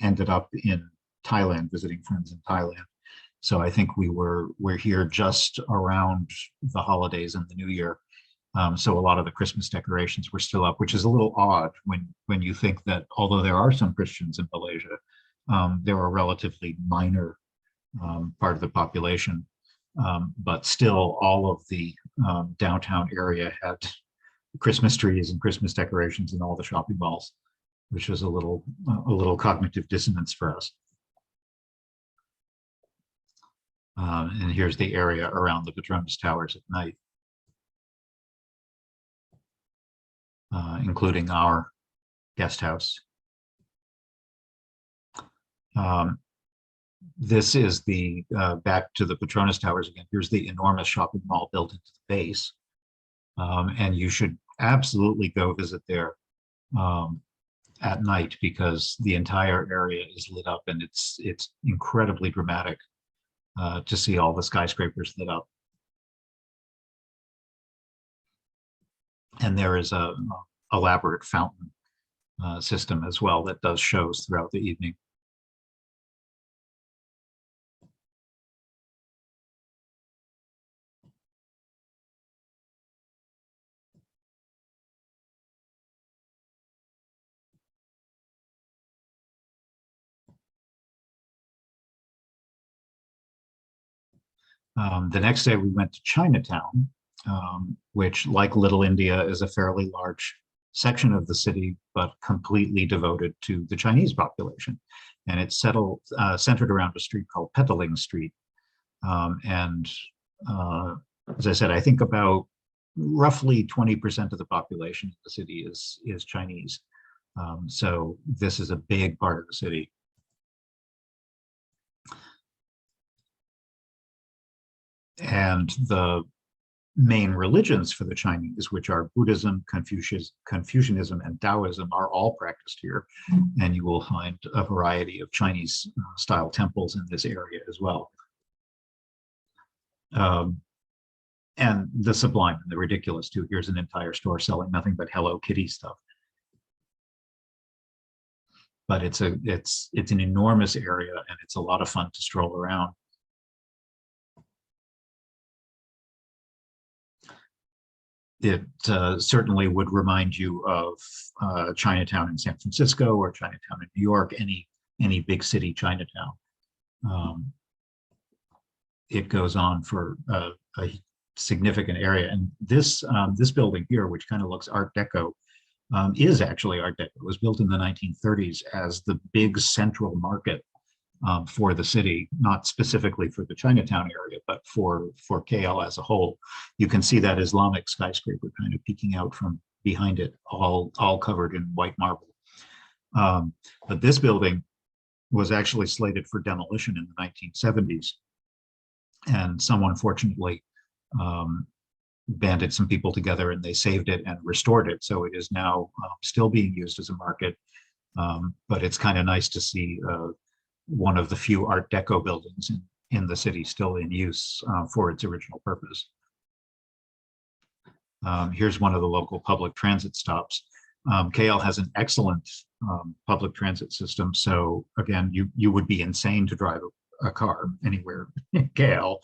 ended up in Thailand, visiting friends in Thailand. So I think we're here just around the holidays and the New Year. So a lot of the Christmas decorations were still up, which is a little odd when you think that although there are some Christians in Malaysia, they're a relatively minor part of the population. But still, all of the downtown area had Christmas trees and Christmas decorations in all the shopping malls, which was a little cognitive dissonance for us. And here's the area around the Patronus Towers at night, including our guest house. This is the back to the Patronus Towers again. Here's the enormous shopping mall built into the base. And you should absolutely go visit there at night because the entire area is lit up and it's incredibly dramatic to see all the skyscrapers lit up. And there is a elaborate fountain system as well that does shows throughout the evening. The next day we went to Chinatown, which, like Little India, is a fairly large section of the city, but completely devoted to the Chinese population. And it's centered around a street called Petaling Street. As I said, I think about roughly 20% of the population of the city is Chinese. So this is a big part of the city. And the main religions for the Chinese, which are Buddhism, Confucianism, and Taoism, are all practiced here. And you will find a variety of Chinese style temples in this area as well. And the sublime and the ridiculous too. Here's an entire store selling nothing but Hello Kitty stuff. but it's an enormous area, and it's a lot of fun to stroll around. It certainly would remind you of Chinatown in San Francisco or Chinatown in New York, any big city Chinatown. It goes on for a significant area, and this building here, which kind of looks Art Deco, is actually Art Deco. It was built in the 1930s as the big central market for the city, not specifically for the Chinatown area, but for KL as a whole. You can see that Islamic skyscraper kind of peeking out from behind it, all covered in white marble. But this building was actually slated for demolition in the 1970s. And someone fortunately banded some people together, and they saved it and restored it. So it is now still being used as a market. But it's kind of nice to see one of the few Art Deco buildings in the city still in use for its original purpose. Here's one of the local public transit stops. KL has an excellent public transit system. So again, you would be insane to drive a car anywhere in KL,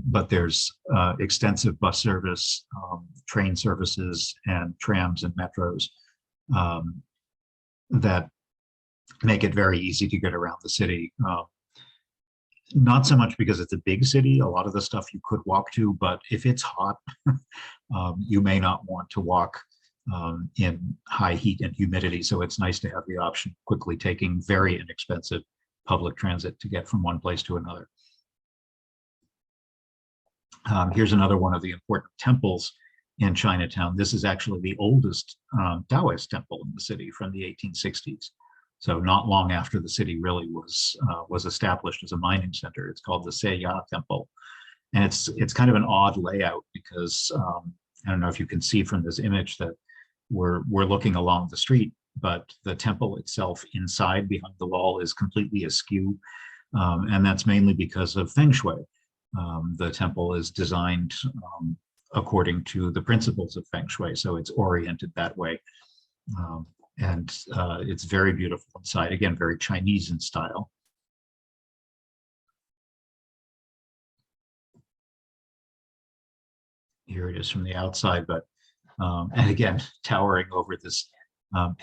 but there's extensive bus service, train services, and trams and metros that make it very easy to get around the city. Not so much because it's a big city, a lot of the stuff you could walk to, but if it's hot, you may not want to walk in high heat and humidity. So it's nice to have the option of quickly taking very inexpensive public transit to get from one place to another. Here's another one of the important temples in Chinatown. This is actually the oldest Taoist temple in the city from the 1860s. So not long after the city really was established as a mining center. It's called the Seiya Temple. And it's kind of an odd layout because I don't know if you can see from this image that we're looking along the street, but the temple itself inside behind the wall is completely askew. And that's mainly because of Feng Shui. The temple is designed according to the principles of Feng Shui, so it's oriented that way. And it's very beautiful inside, again, very Chinese in style. Here it is from the outside, but and again, towering over this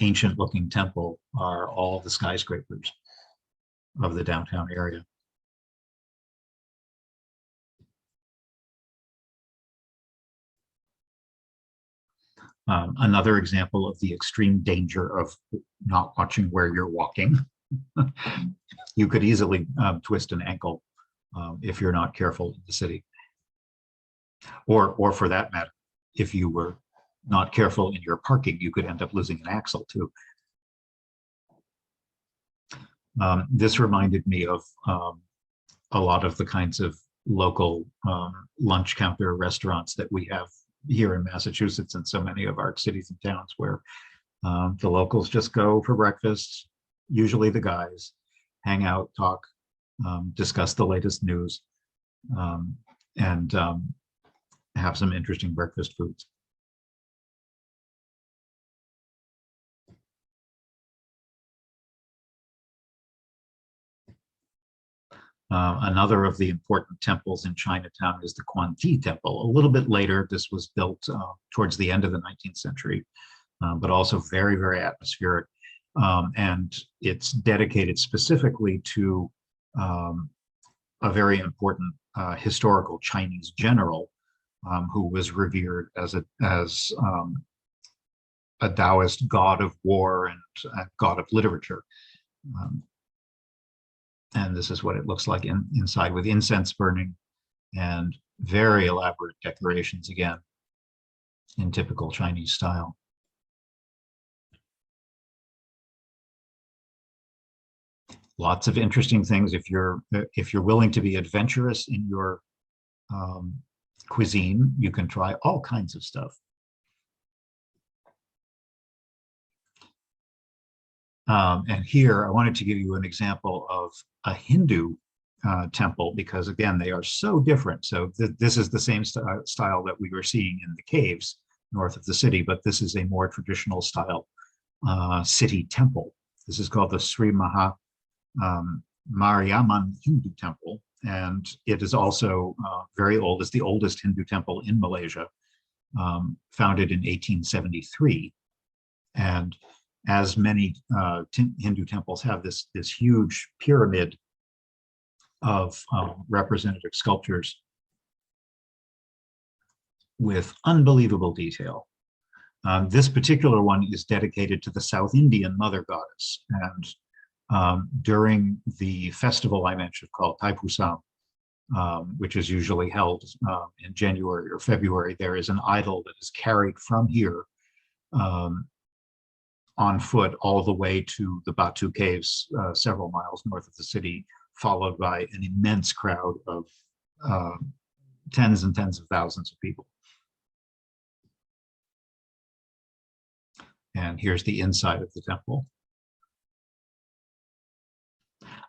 ancient looking temple are all the skyscrapers of the downtown area. Another example of the extreme danger of not watching where you're walking. You could easily twist an ankle if you're not careful in the city. Or for that matter, if you were not careful in your parking, you could end up losing an axle too. This reminded me of a lot of the kinds of local lunch counter restaurants that we have here in Massachusetts and so many of our cities and towns, where the locals just go for breakfast, usually the guys, hang out, talk, discuss the latest news, and have some interesting breakfast foods. Another of the important temples in Chinatown is the Quanti Temple. A little bit later, this was built towards the end of the 19th century, but also very, very atmospheric. And it's dedicated specifically to a very important historical Chinese general who was revered as a Taoist god of war and a god of literature. And this is what it looks like inside, with incense burning and very elaborate decorations, again, in typical Chinese style. Lots of interesting things. If you're willing to be adventurous in your cuisine, you can try all kinds of stuff. And here I wanted to give you an example of a Hindu temple, because again, they are so different. So this is the same style that we were seeing in the caves north of the city, but this is a more traditional style city temple. This is called the Sri Maha Mariamman Hindu Temple, and it is also very old. It's the oldest Hindu temple in Malaysia, founded in 1873. And as many Hindu temples have this huge pyramid of representative sculptures with unbelievable detail. This particular one is dedicated to the South Indian mother goddess. And during the festival I mentioned called Thaipusam, which is usually held in January or February, there is an idol that is carried from here on foot all the way to the Batu Caves, several miles north of the city, followed by an immense crowd of tens and tens of thousands of people. And here's the inside of the temple.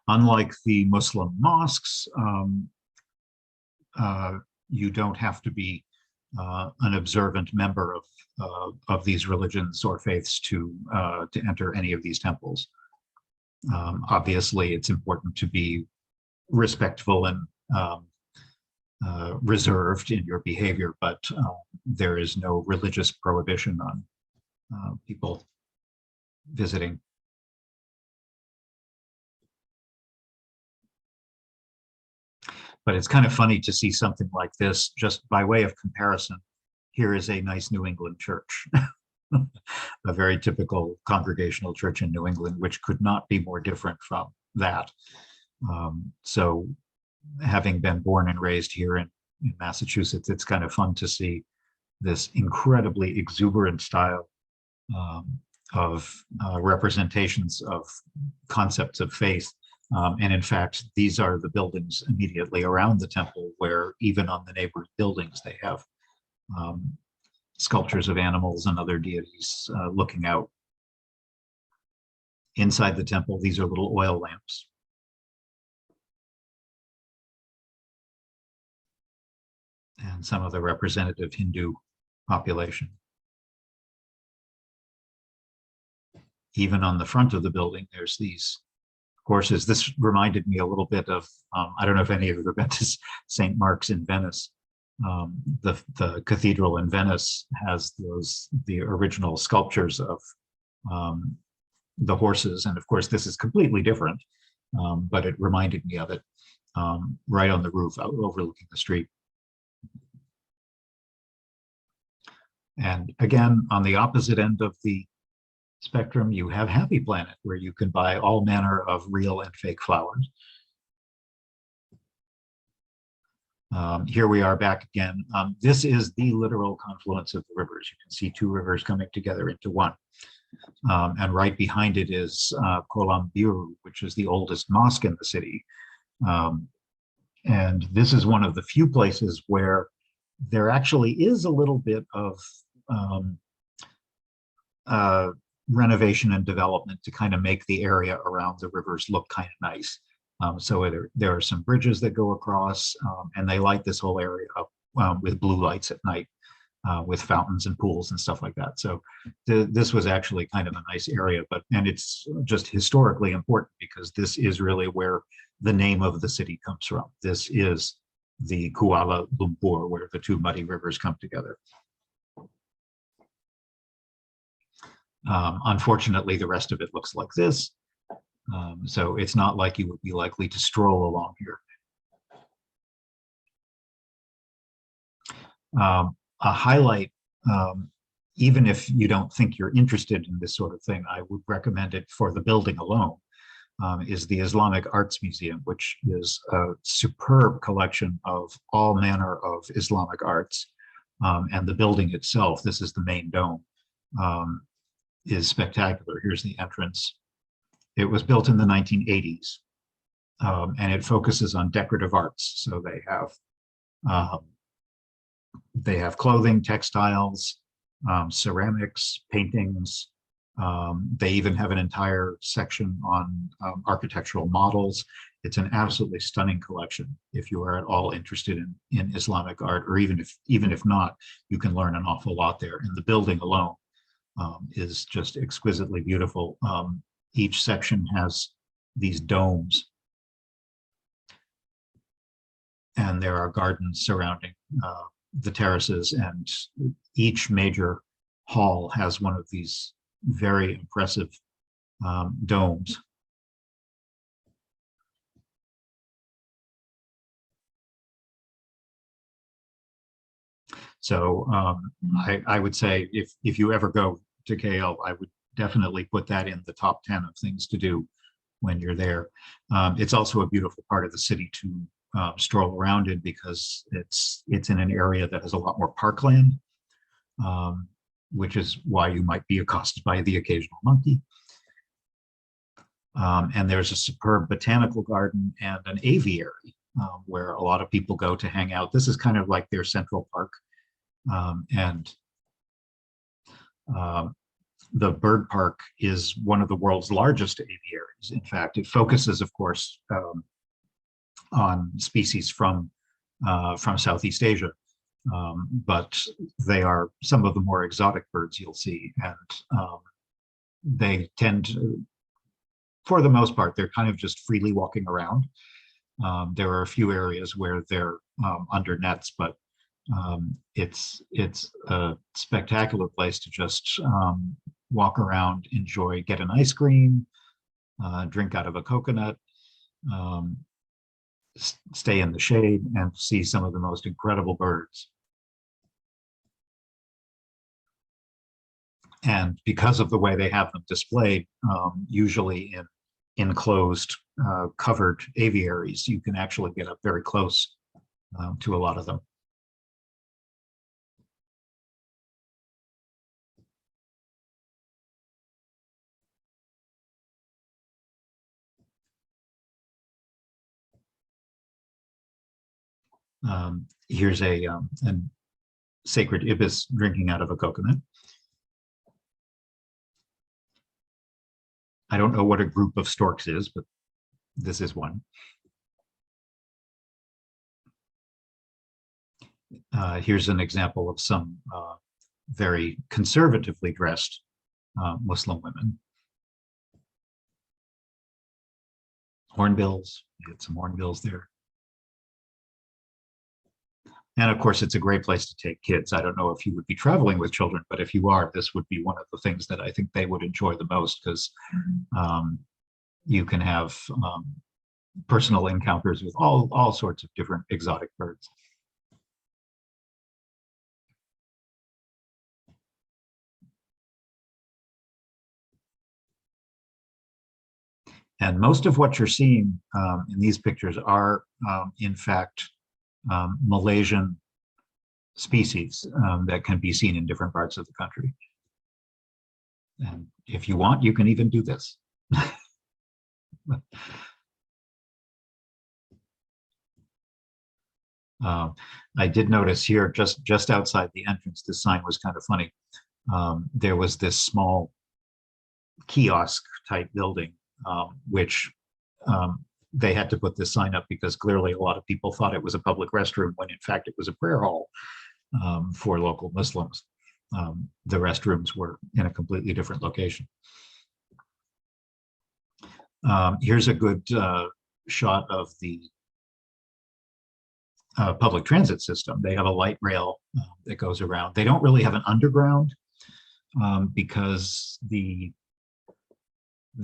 Unlike the Muslim mosques, you don't have to be an observant member of these religions or faiths to enter any of these temples. Obviously, it's important to be respectful and reserved in your behavior, but there is no religious prohibition on people visiting. But it's kind of funny to see something like this. Just by way of comparison, here is a nice New England church, a very typical congregational church in New England, which could not be more different from that. So having been born and raised here in Massachusetts, it's kind of fun to see this incredibly exuberant style of representations of concepts of faith. And in fact, these are the buildings immediately around the temple where even on the neighboring buildings, they have sculptures of animals and other deities looking out. Inside the temple, these are little oil lamps. And some of the representative Hindu population. Even on the front of the building, there's these horses. This reminded me a little bit of, I don't know if any of you have ever been to St. Mark's in Venice. The cathedral in Venice has the original sculptures of the horses. And of course, this is completely different, but it reminded me of it right on the roof overlooking the street. And again, on the opposite end of the spectrum, you have Happy Planet, where you can buy all manner of real and fake flowers. Here we are back again. This is the literal confluence of the rivers. You can see two rivers coming together into one. And right behind it is Kolam Biru, which is the oldest mosque in the city. And this is one of the few places where there actually is a little bit of renovation and development to kind of make the area around the rivers look kind of nice. So there are some bridges that go across, and they light this whole area up with blue lights at night, with fountains and pools and stuff like that. So this was actually kind of a nice area, and it's just historically important because this is really where the name of the city comes from. This is the Kuala Lumpur, where the two muddy rivers come together. Unfortunately, the rest of it looks like this. So it's not like you would be likely to stroll along here. A highlight, even if you don't think you're interested in this sort of thing, I would recommend it for the building alone, is the Islamic Arts Museum, which is a superb collection of all manner of Islamic arts. And the building itself, this is the main dome, is spectacular. Here's the entrance. It was built in the 1980s, and it focuses on decorative arts. So they have clothing, textiles, ceramics, paintings. They even have an entire section on architectural models. It's an absolutely stunning collection. If you are at all interested in Islamic art, or even if not, you can learn an awful lot there. And the building alone is just exquisitely beautiful. each section has these domes, and there are gardens surrounding the terraces, and each major hall has one of these very impressive domes. So I would say if you ever go to KL, I would definitely put that in the top 10 of things to do when you're there. It's also a beautiful part of the city to stroll around in, because it's in an area that has a lot more parkland, which is why you might be accosted by the occasional monkey. And there's a superb botanical garden and an aviary where a lot of people go to hang out. This is kind of like their Central Park. The bird park is one of the world's largest aviaries. In fact, it focuses, of course, on species from Southeast Asia, but they are some of the more exotic birds you'll see, and they tend to, for the most part, they're kind of just freely walking around. There are a few areas where they're under nets, but it's a spectacular place to just walk around, enjoy, get an ice cream, drink out of a coconut, stay in the shade, and see some of the most incredible birds. And because of the way they have them displayed, usually in enclosed, covered aviaries, you can actually get up very close to a lot of them. Here's a sacred ibis drinking out of a coconut. I don't know what a group of storks is, but this is one. Here's an example of some very conservatively dressed Muslim women. Hornbills, you get some hornbills there. And of course, it's a great place to take kids. I don't know if you would be traveling with children, but if you are, this would be one of the things that I think they would enjoy the most, because you can have personal encounters with all sorts of different exotic birds. And most of what you're seeing in these pictures are, in fact, Malaysian species that can be seen in different parts of the country. And if you want, you can even do this. I did notice here, just outside the entrance, this sign was kind of funny. There was this small kiosk type building, which they had to put this sign up because clearly a lot of people thought it was a public restroom, when in fact it was a prayer hall for local Muslims. The restrooms were in a completely different location. Here's a good shot of the public transit system. They have a light rail that goes around. They don't really have an underground because the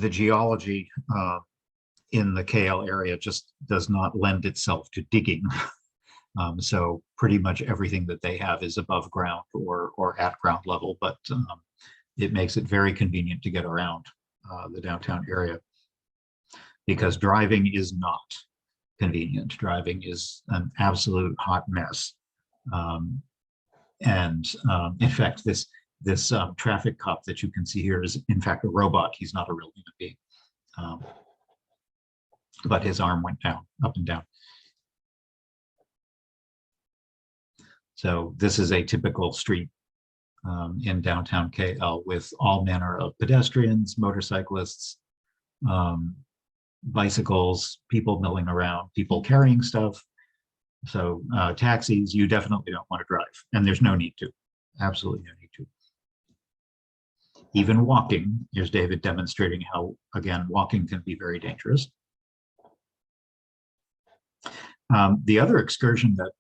geology in the KL area just does not lend itself to digging. So pretty much everything that they have is above ground or at ground level, but it makes it very convenient to get around the downtown area, because driving is not convenient. Driving is an absolute hot mess. In fact, this traffic cop that you can see here is in fact a robot. He's not a real human being. But his arm went down, up and down. So this is a typical street in downtown KL with all manner of pedestrians, motorcyclists, bicycles, people milling around, people carrying stuff. So taxis, you definitely don't want to drive, and there's no need to, absolutely no need to. Even walking, here's David demonstrating how, again, walking can be very dangerous. The other excursion that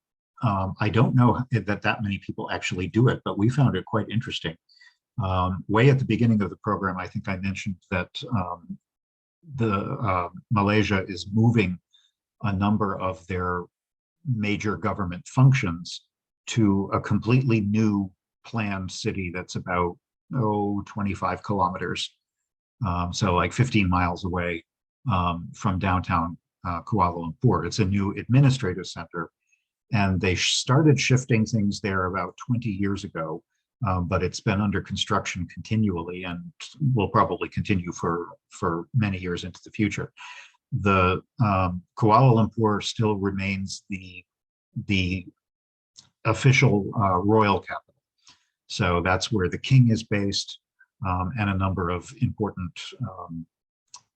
I don't know that many people actually do it, but we found it quite interesting. Way at the beginning of the program, I think I mentioned that Malaysia is moving a number of their major government functions to a completely new planned city that's about 25 kilometers, so like 15 miles away from downtown Kuala Lumpur. It's a new administrative center, and they started shifting things there about 20 years ago, but it's been under construction continually and will probably continue for many years into the future. The Kuala Lumpur still remains the official royal capital. So that's where the king is based, and a number of important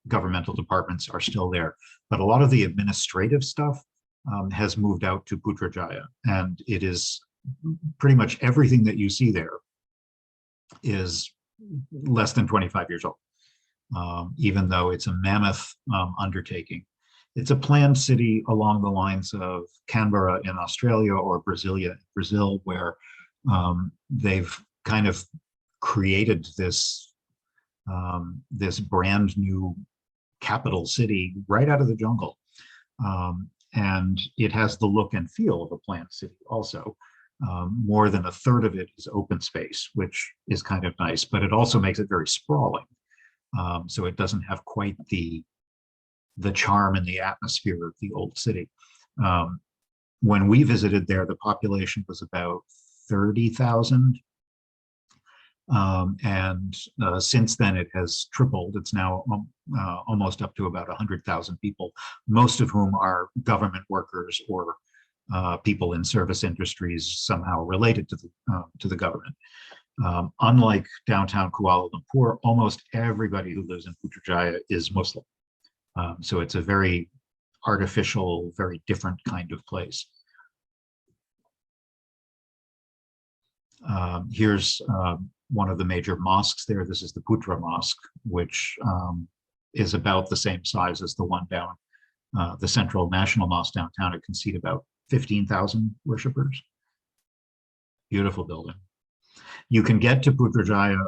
governmental departments are still there. But a lot of the administrative stuff has moved out to Putrajaya, and it is pretty much everything that you see there is less than 25 years old, even though it's a mammoth undertaking. It's a planned city along the lines of Canberra in Australia or Brasilia in Brazil, where they've kind of created this brand new capital city right out of the jungle. And it has the look and feel of a planned city also. More than a third of it is open space, which is kind of nice, but it also makes it very sprawling. So it doesn't have quite the charm and the atmosphere of the old city. When we visited there, the population was about 30,000. And since then it has tripled. It's now almost up to about 100,000 people, most of whom are government workers or people in service industries somehow related to the government. Unlike downtown Kuala Lumpur, almost everybody who lives in Putrajaya is Muslim. So it's a very artificial, very different kind of place. Here's one of the major mosques there. This is the Putra Mosque, which is about the same size as the one down the Central National Mosque downtown. It can seat about 15,000 worshippers. Beautiful building. You can get to Putrajaya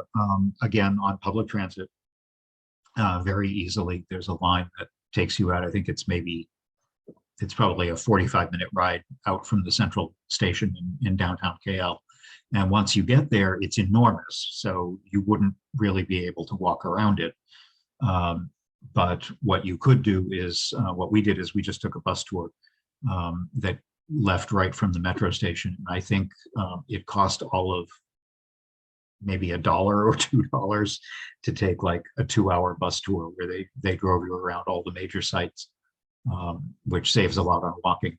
again on public transit very easily. There's a line that takes you out. I think it's probably a 45-minute ride out from the central station in downtown KL. And once you get there, it's enormous. So you wouldn't really be able to walk around it. But what you could do is, what we did is we just took a bus tour that left right from the metro station. And I think it cost all of maybe $1 or $2 to take like a 2-hour bus tour where they drove you around all the major sites, which saves a lot on walking.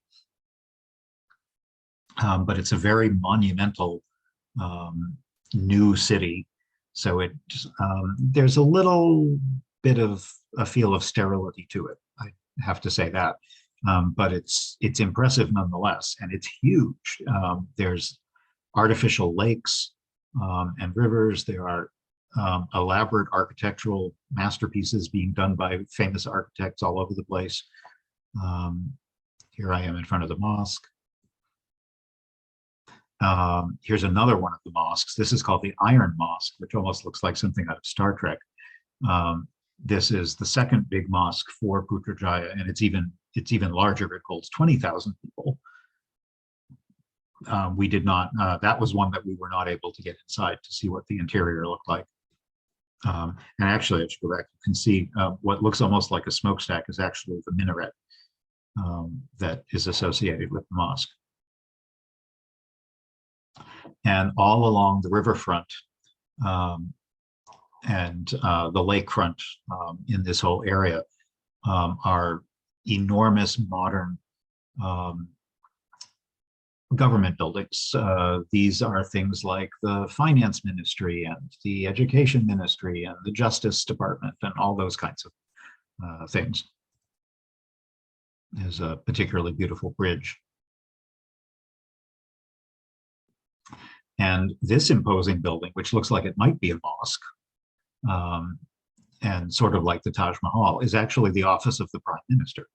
But it's a very monumental new city. So there's a little bit of a feel of sterility to it. I have to say that. But it's impressive nonetheless, and it's huge. There's artificial lakes and rivers. There are elaborate architectural masterpieces being done by famous architects all over the place. Here I am in front of the mosque. Here's another one of the mosques. This is called the Iron Mosque, which almost looks like something out of Star Trek. This is the second big mosque for Putrajaya, and it's even larger. It holds 20,000 people. We did not, that was one that we were not able to get inside to see what the interior looked like. And actually, I should go back. You can see what looks almost like a smokestack is actually the minaret that is associated with the mosque. And all along the riverfront and the lakefront in this whole area are enormous modern government buildings. These are things like the finance ministry and the education ministry and the justice department and all those kinds of things. There's a particularly beautiful bridge. And this imposing building, which looks like it might be a mosque, and sort of like the Taj Mahal, is actually the office of the Prime Minister.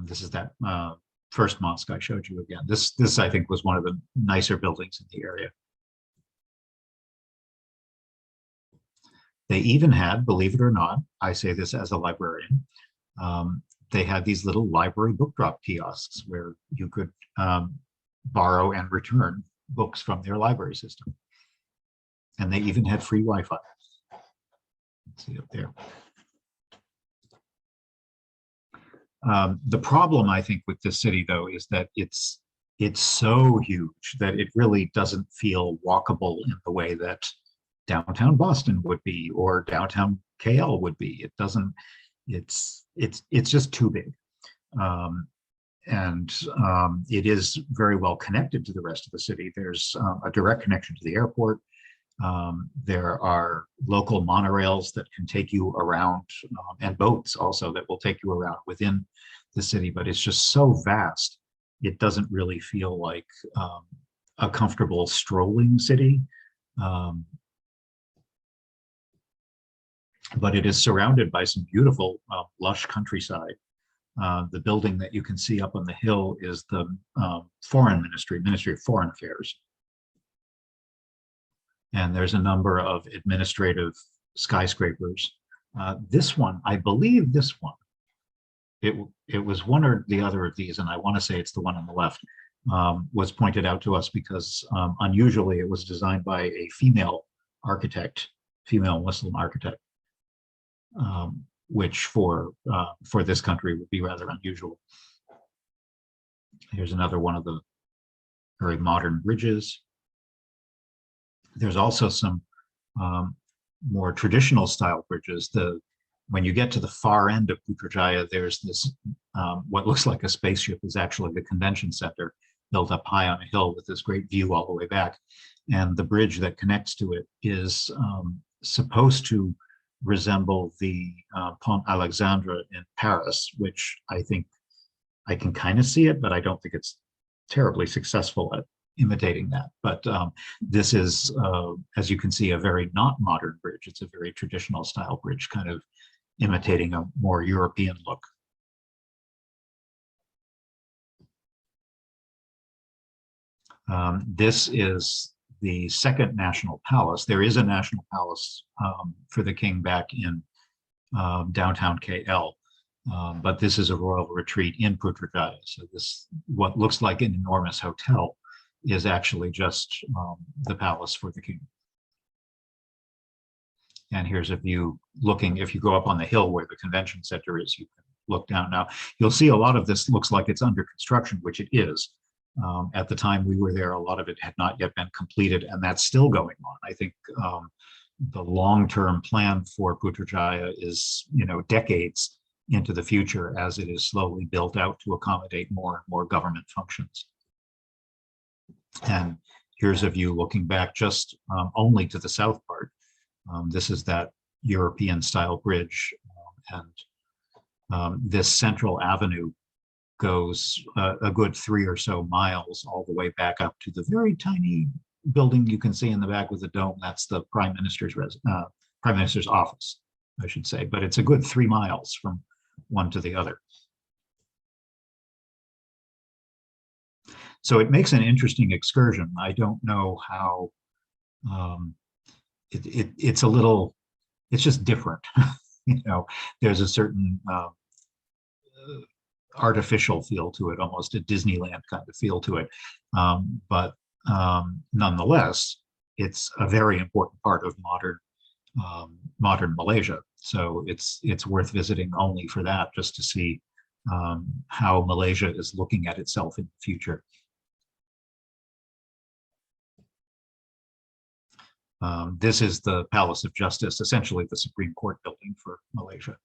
This is that first mosque I showed you again. This I think was one of the nicer buildings in the area. They even had, believe it or not, I say this as a librarian, they had these little library book drop kiosks where you could borrow and return books from their library system. And they even had free Wi-Fi. Let's see up there. The problem, I think, with this city, though, is that it's so huge that it really doesn't feel walkable in the way that downtown Boston would be or downtown KL would be. It doesn't. It's just too big, and it is very well connected to the rest of the city. There's a direct connection to the airport. There are local monorails that can take you around, and boats also that will take you around within the city, but it's just so vast, it doesn't really feel like a comfortable strolling city. But it is surrounded by some beautiful, lush countryside. The building that you can see up on the hill is the Foreign Ministry, Ministry of Foreign Affairs. And there's a number of administrative skyscrapers. This one, I believe this one, it was one or the other of these, and I want to say it's the one on the left, was pointed out to us because unusually it was designed by a female architect, female Muslim architect, which for this country would be rather unusual. Here's another one of the very modern bridges. There's also some more traditional style bridges. When you get to the far end of Putrajaya, there's this, what looks like a spaceship is actually the convention center built up high on a hill with this great view all the way back. And the bridge that connects to it is supposed to resemble the Pont Alexandre in Paris, which I think I can kind of see it, but I don't think it's terribly successful at imitating that. But this is, as you can see, a very not modern bridge. It's a very traditional style bridge, kind of imitating a more European look. This is the second national palace. There is a national palace for the king back in downtown KL, but this is a royal retreat in Putrajaya. So this, what looks like an enormous hotel, is actually just the palace for the king. And here's a view looking, if you go up on the hill where the convention center is, you can look down. Now, you'll see a lot of this looks like it's under construction, which it is. At the time we were there, a lot of it had not yet been completed, and that's still going on. I think the long-term plan for Putrajaya is, decades into the future as it is slowly built out to accommodate more and more government functions. And here's a view looking back just only to the south part. This is that European-style bridge, and this central avenue goes a good 3 or so miles all the way back up to the very tiny building you can see in the back with the dome. That's the Prime Minister's office, I should say. But it's a good 3 miles from one to the other. So it makes an interesting excursion. I don't know how it's a little, it's just different. There's a certain artificial feel to it, almost a Disneyland kind of feel to it. But nonetheless, it's a very important part of modern Malaysia. So it's worth visiting only for that, just to see how Malaysia is looking at itself in the future. This is the Palace of Justice, essentially the Supreme Court building for Malaysia.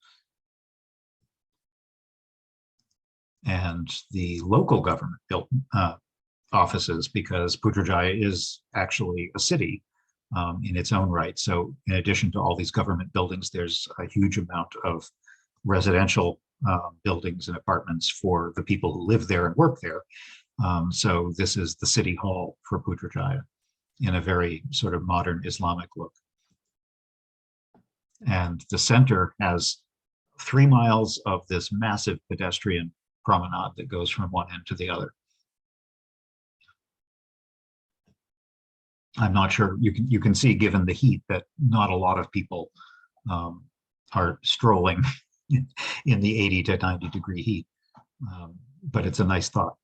And the local government built offices, because Putrajaya is actually a city in its own right. So in addition to all these government buildings, there's a huge amount of residential buildings and apartments for the people who live there and work there. So this is the city hall for Putrajaya in a very sort of modern Islamic look. And the center has 3 miles of this massive pedestrian promenade that goes from one end to the other. I'm not sure you can see, given the heat, that not a lot of people are strolling in the 80 to 90 degree heat, but it's a nice thought.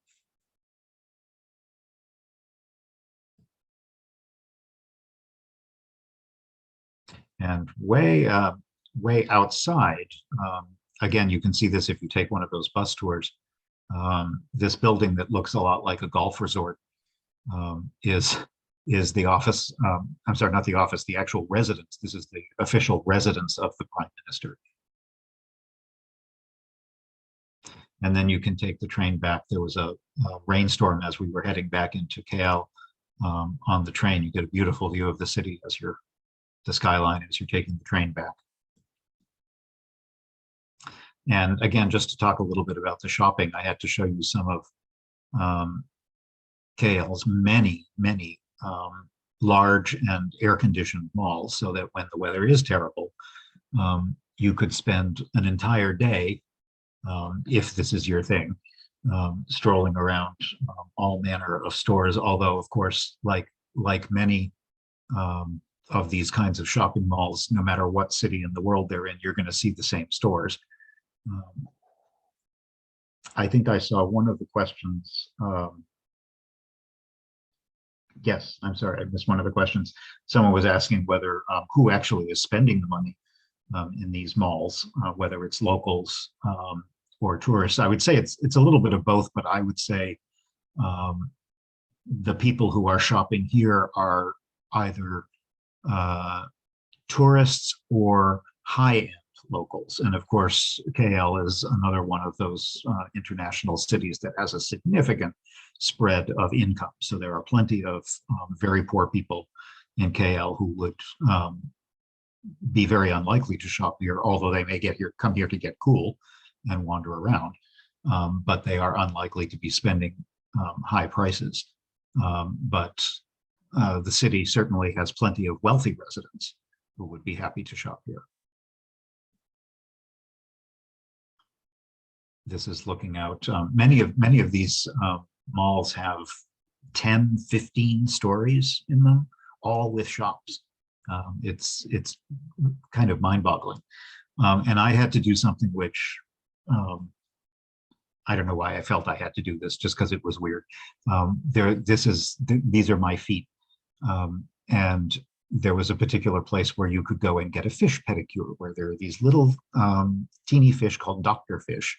And way outside, again, you can see this if you take one of those bus tours. This building that looks a lot like a golf resort is the office. I'm sorry, not the office, the actual residence. This is the official residence of the Prime Minister. And then you can take the train back. There was a rainstorm as we were heading back into KL. On the train, you get a beautiful view of the city as the skyline as you're taking the train back. And again, just to talk a little bit about the shopping, I had to show you some of KL's many large and air-conditioned malls, so that when the weather is terrible, you could spend an entire day, if this is your thing, strolling around all manner of stores. Although, of course, like many of these kinds of shopping malls, no matter what city in the world they're in, you're going to see the same stores. I think I saw one of the questions. Yes, I'm sorry, I missed one of the questions. Someone was asking whether who actually is spending the money in these malls, whether it's locals or tourists. I would say it's a little bit of both, but I would say the people who are shopping here are either tourists or high-end locals. And of course, KL is another one of those international cities that has a significant spread of income. So there are plenty of very poor people in KL who would be very unlikely to shop here, although they may come here to get cool and wander around, but they are unlikely to be spending high prices. But the city certainly has plenty of wealthy residents who would be happy to shop here. This is looking out. Many of these malls have 10, 15 stories in them, all with shops. It's kind of mind-boggling. And I had to do something which I don't know why I felt I had to do this, just because it was weird. These are my feet. And there was a particular place where you could go and get a fish pedicure, where there are these little teeny fish called doctor fish.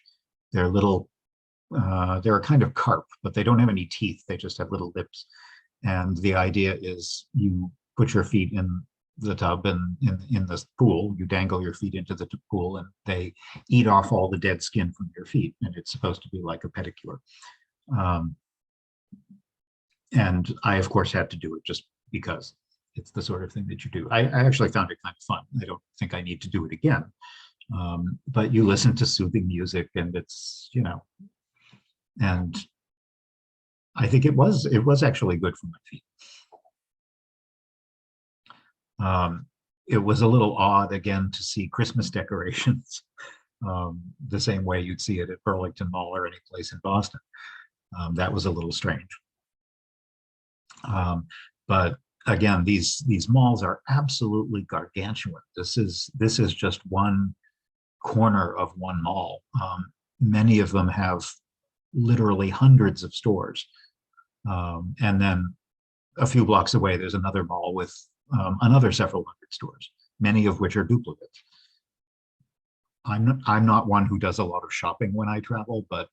They're little, they're a kind of carp, but they don't have any teeth. They just have little lips. And the idea is you put your feet in the tub and in the pool, you dangle your feet into the pool and they eat off all the dead skin from your feet. And it's supposed to be like a pedicure. And I, of course, had to do it just because it's the sort of thing that you do. I actually found it kind of fun. I don't think I need to do it again. But you listen to soothing music and it's, you know, and I think it was actually good for my feet. It was a little odd, again, to see Christmas decorations the same way you'd see it at Burlington Mall or any place in Boston. That was a little strange. But again, these malls are absolutely gargantuan. This is just one corner of one mall. Many of them have literally hundreds of stores. And then a few blocks away, there's another mall with another several hundred stores, many of which are duplicates. I'm not one who does a lot of shopping when I travel, but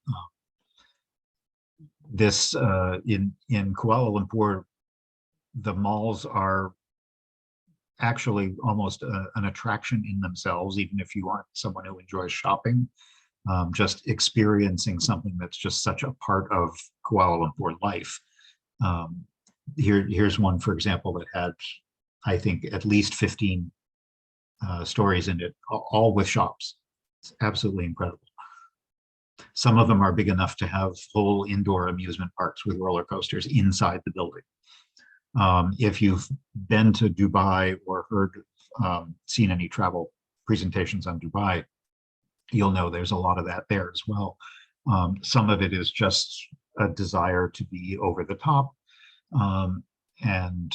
this in Kuala Lumpur, the malls are actually almost an attraction in themselves, even if you aren't someone who enjoys shopping. Just experiencing something that's just such a part of Kuala Lumpur life. Here's one, for example, that had, I think, at least 15 stories in it, all with shops. It's absolutely incredible. Some of them are big enough to have whole indoor amusement parks with roller coasters inside the building. If you've been to Dubai or seen any travel presentations on Dubai, you'll know there's a lot of that there as well. Some of it is just a desire to be over the top and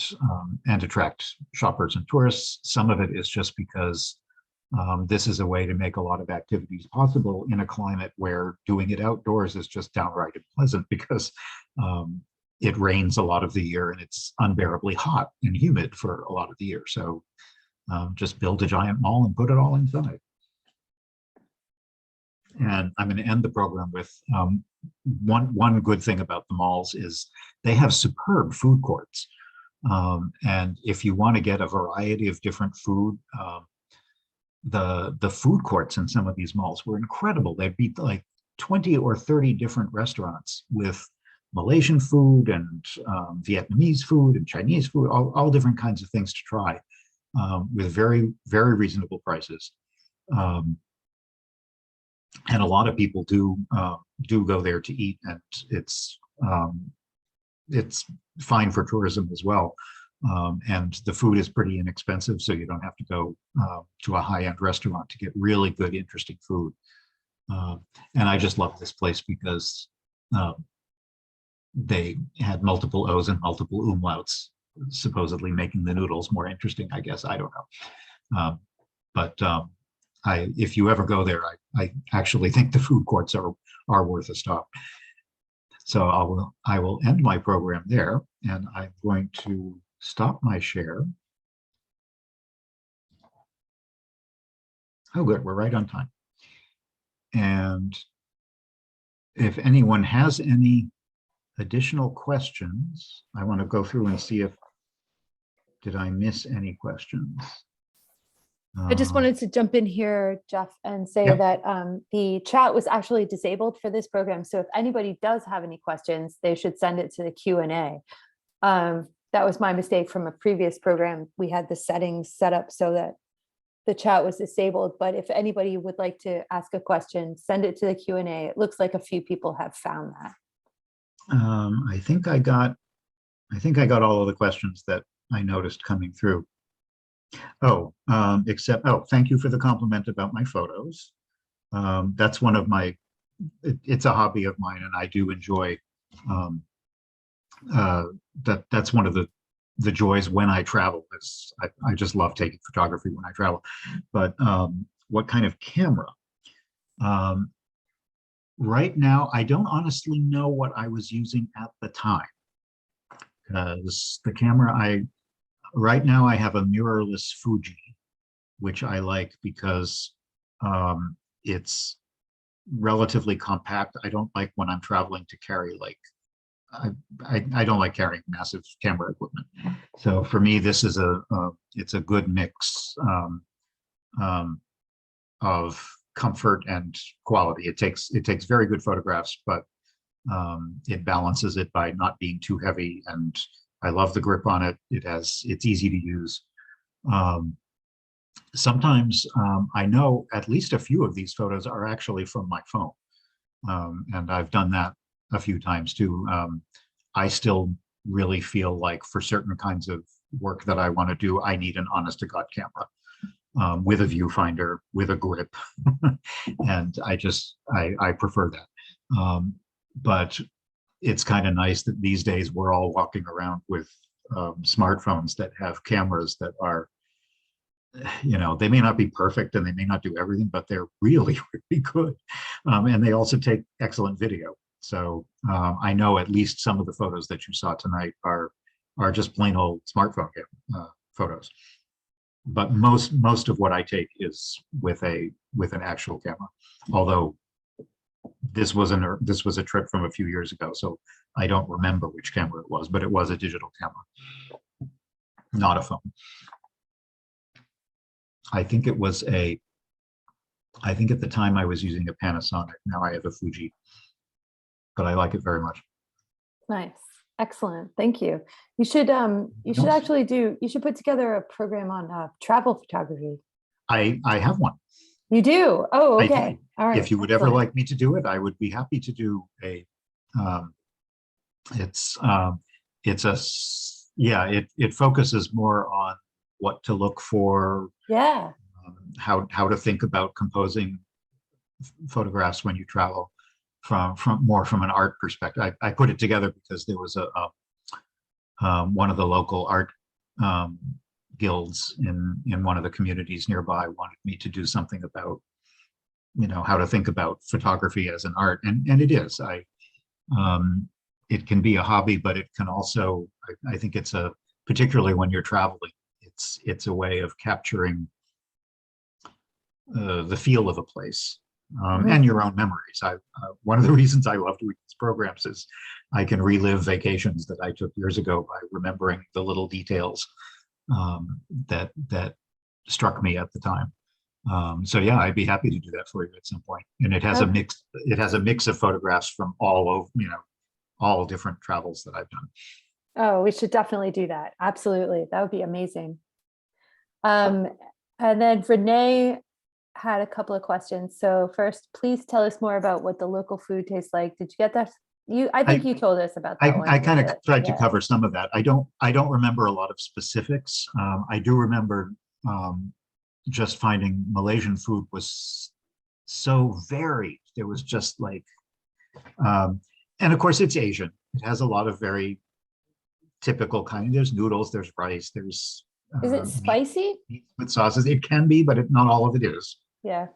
attract shoppers and tourists. Some of it is just because this is a way to make a lot of activities possible in a climate where doing it outdoors is just downright unpleasant because it rains a lot of the year and it's unbearably hot and humid for a lot of the year. So just build a giant mall and put it all inside. And I'm going to end the program with one good thing about the malls is they have superb food courts. And if you want to get a variety of different food, the food courts in some of these malls were incredible. They'd be like 20 or 30 different restaurants with Malaysian food and Vietnamese food and Chinese food, all different kinds of things to try with very, very reasonable prices. And a lot of people do go there to eat, and it's fine for tourism as well. And the food is pretty inexpensive, so you don't have to go to a high-end restaurant to get really good, interesting food. And I just love this place because they had multiple O's and multiple umlauts, supposedly making the noodles more interesting, I guess. I don't know. But if you ever go there, I actually think the food courts are worth a stop. So I will end my program there, and I'm going to stop my share. Oh, good, we're right on time. And if anyone has any additional questions, I want to go through and see did I miss any questions? I just wanted to jump in here, Jeff, and say that the chat was actually disabled for this program. So if anybody does have any questions, they should send it to the Q&A. That was my mistake from a previous program. We had the settings set up so that the chat was disabled. But if anybody would like to ask a question, send it to the Q&A. It looks like a few people have found that. I think I got all of the questions that I noticed coming through. Oh, thank you for the compliment about my photos. That's one of my, it's a hobby of mine, and I do enjoy that's one of the joys when I travel. Is I just love taking photography when I travel. But what kind of camera? Right now, I don't honestly know what I was using at the time, because the camera right now I have a mirrorless Fuji, which I like because it's relatively compact. I don't like when I'm traveling to carry I don't like carrying massive camera equipment. So for me, this is it's a good mix of comfort and quality. It takes very good photographs, but it balances it by not being too heavy. And I love the grip on it. It's easy to use. Sometimes I know at least a few of these photos are actually from my phone. And I've done that a few times too. I still really feel like for certain kinds of work that I want to do, I need an honest to God camera with a viewfinder, with a grip. And I prefer that. But it's kind of nice that these days we're all walking around with smartphones that have cameras that are, they may not be perfect and they may not do everything, but they're really, really good. And they also take excellent video. So I know at least some of the photos that you saw tonight are just plain old smartphone photos. But most of what I take is with an actual camera. Although this was a trip from a few years ago, so I don't remember which camera it was, but it was a digital camera, not a phone. I think at the time I was using a Panasonic. Now I have a Fuji, but I like it very much. Nice. Excellent. Thank you. You should put together a program on travel photography. I have one. You do? Oh, I okay. do. All right. If you would ever Excellent. like me to do it, I would be happy to do a, um, it's, yeah, it focuses more on what to look for, Yeah. how to think about composing photographs when you travel from more from an art perspective. I put it together because there was one of the local art um, guilds in one of the communities nearby wanted me to do something about, how to think about photography as an art, and it is. It can be a hobby, but it can also, I think it's particularly when you're traveling, it's a way of capturing the feel of a place, Mhm. and your own memories. One of the reasons I love doing these programs is I can relive vacations that I took years ago by remembering the little details that struck me at the time. So yeah, I'd be happy to do that for you at some point. And it has a Oh, mix. It has a mix of photographs from all over, all different travels that I've done. oh, we should definitely do that. Absolutely. That would be amazing. Um, and then Renee had a couple of questions. So first, please tell us more about what the local food tastes like. Did you get that? I think I you told us about that I one a little kind of bit. tried to Yeah. cover some of that. I don't remember a lot of specifics. I do remember um, just finding Malaysian food was so varied. There was just like, um, and of course it's Asian. It has a lot of very typical kind. There's noodles, there's rice, there's Is it meat, spicy? with sauces. It can be, but not all of it is. Yeah.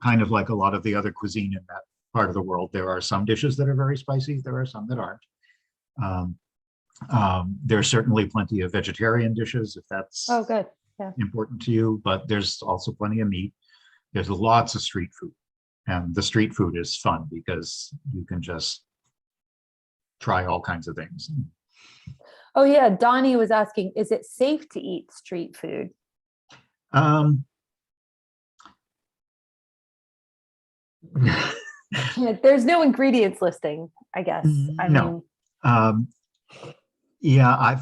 Kind of like a lot of the other cuisine in that part of the world. There are some dishes that are very spicy. There are some that aren't. Um, there's certainly plenty of vegetarian dishes if Oh, that's good. Yeah. important to you, but there's also plenty of meat. There's lots of street food, and the street food is fun because you can just try all kinds of things. Oh, yeah. Donnie was asking, is it safe to eat street food? Um, Yeah, there's no ingredients listing, I guess. I no. mean, Um, yeah,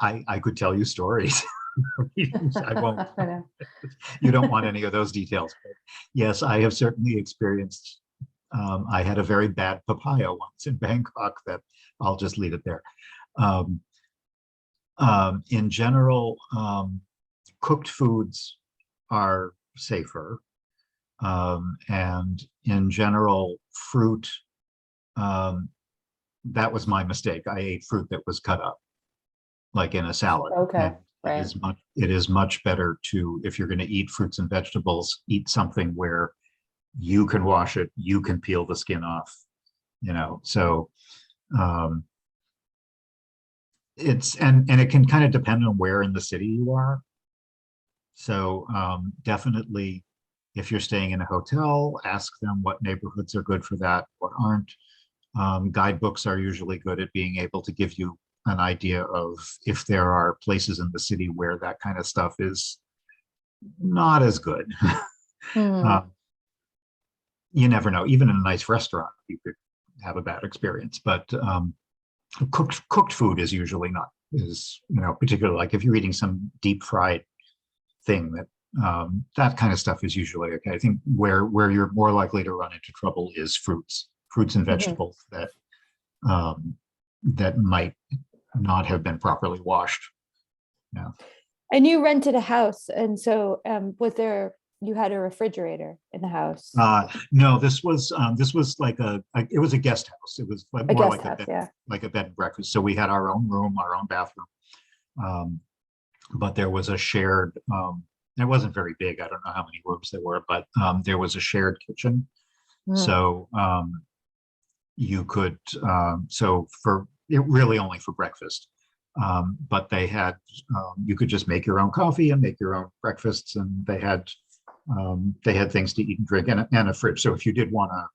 I could tell you stories. I won't. I know. You don't want any of those details. But yes, I have certainly experienced. I had a very bad papaya once in Bangkok. That I'll just leave it there. Um, in general, cooked foods are safer, and in general, fruit. Um, that was my mistake. I ate fruit that was cut up, like in a salad, Okay. and Right. it is much better to, if you're going to eat fruits and vegetables, eat something where you can wash it, you can peel the skin off. So um, and it can kind of depend on where in the city you are. So definitely, if you're staying in a hotel, ask them what neighborhoods are good for that, what aren't. Guidebooks are usually good at being able to give you an idea of if there are places in the city where that kind of stuff is not as good. Hmm. uh, you never know. Even in a nice restaurant, you could have a bad experience. But cooked food is usually not, is particularly like if you're eating some deep fried thing, that kind of stuff is usually okay. I think where you're more likely to run into trouble is fruits and Mhm. vegetables um, that might not have been properly washed. Yeah. And you rented a house, and so was there? You had a refrigerator in the house, No, this was like it was a guest house. It was a more guest house. Yeah. like a bed and breakfast. So we had our own room, our own bathroom, um, but there was a shared. It wasn't very big. I don't know how many rooms there were, but there was a shared kitchen. Mhm. So you could, so for it really only for breakfast. But you could just make your own coffee and make your own breakfasts, and they had things to eat and drink, and a fridge. So if you did want to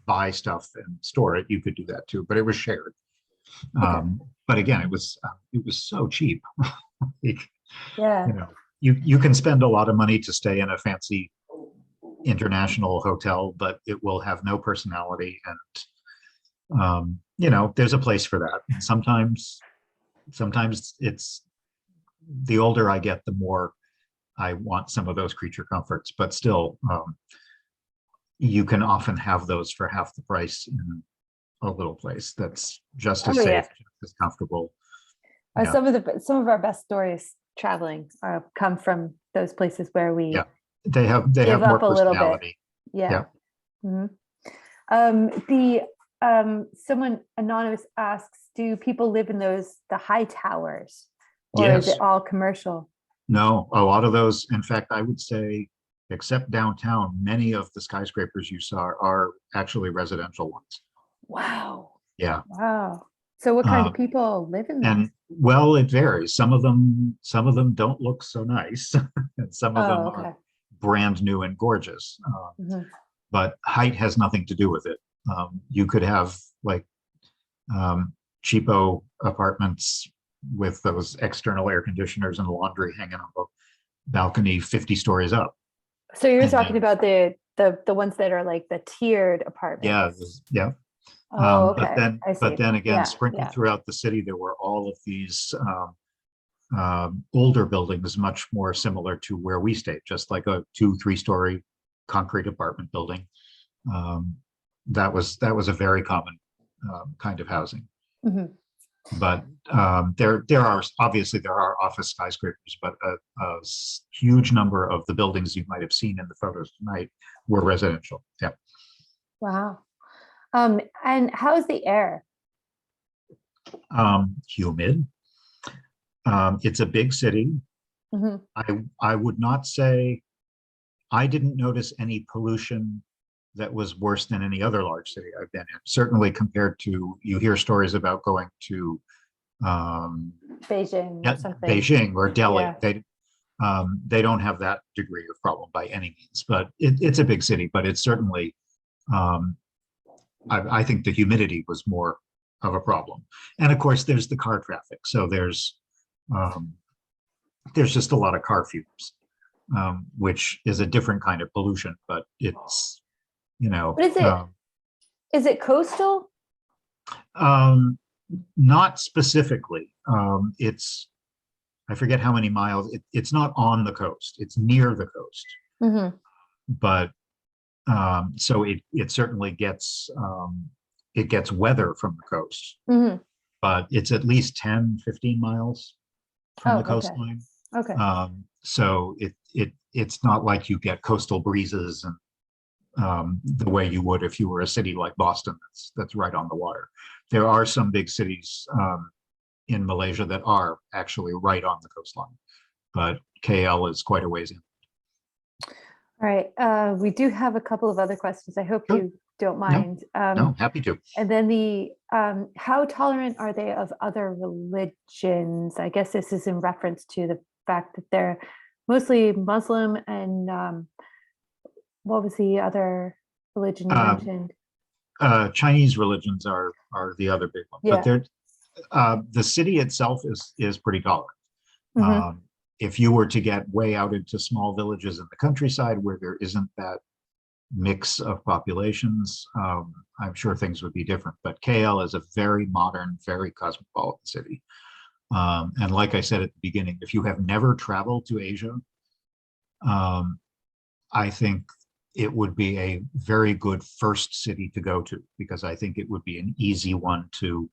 buy stuff and store it, you could do that too. But it was shared. Okay. But again, it was so cheap. Like, Yeah. you know, you can spend a lot of money to stay in a fancy international hotel, but it will have no personality, and there's a place for that. And sometimes it's, the older I get, the more I want some of those creature comforts, but still, you can often have those for half the price in a little place that's just as Oh, safe, yeah. just as comfortable. Yeah, Some of our best stories traveling come from those places where we yeah. They have give more up a little bit. personality. Yeah. Yeah. Mhm. Someone anonymous asks, do people live in the high towers, or is it Yes. all commercial? No, a lot of those, in fact, I would say, except downtown, many of the skyscrapers you saw are actually residential ones. Wow. Yeah. Wow. So what kind of Um, people live in those? and well, it varies. Some of them don't look so nice, and some of Oh, them are okay. brand new and gorgeous. Mhm. But height has nothing to do with it. You could have like cheapo apartments with those external air conditioners and laundry hanging on the balcony 50 stories up. So you're And talking then, about the ones that are like the tiered yeah, apartments. yeah. Oh, But okay. then, I but see. then again, Yeah, sprinkled yeah. throughout the city, there were all of these older buildings, much more similar to where we stayed, just like a 2-3 story concrete apartment building. Um, that was a very common kind of housing. Mhm. But there are obviously there are office skyscrapers, but a huge number of the buildings you might have seen in the photos tonight were residential. Yeah. Wow. And how's the air? Humid. It's a big city. Mhm. I would not say I didn't notice any pollution that was worse than any other large city I've been in. Certainly compared to, you hear stories about going to um, Beijing or something. Beijing or Delhi. Yeah. They don't have that degree of problem by any means, but it's a big city, but it's certainly, um, I think the humidity was more of a problem. And of course, there's the car traffic. So um, there's just a lot of car fumes, which is a different kind of pollution, but it's, you know, What is it? Is it coastal? um, not specifically. I forget how many miles. It's not on the coast. It's near the coast, Mhm. but so it certainly it gets weather from the coast, Mhm. but it's at least 10-15 miles from Oh, the okay. coastline. Okay. So it's not like you get coastal breezes and the way you would if you were a city like Boston that's right on the water. There are some big cities in Malaysia that are actually right on the coastline, but KL is quite a ways in. All right. We do have a couple of other questions. I hope Sure. you don't No, mind. no, happy to. And then how tolerant are they of other religions? I guess this is in reference to the fact that they're mostly Muslim and what was the other religion you Um, mentioned? Chinese religions are the other big one, but Yeah. the city itself is pretty tolerant. Hmm. If you were to get way out into small villages in the countryside where there isn't that mix of populations, I'm sure things would be different. But KL is a very modern, very cosmopolitan city. And like I said at the beginning, if you have never traveled to Asia, um, I think it would be a very good first city to go to, because I think it would be an easy one to,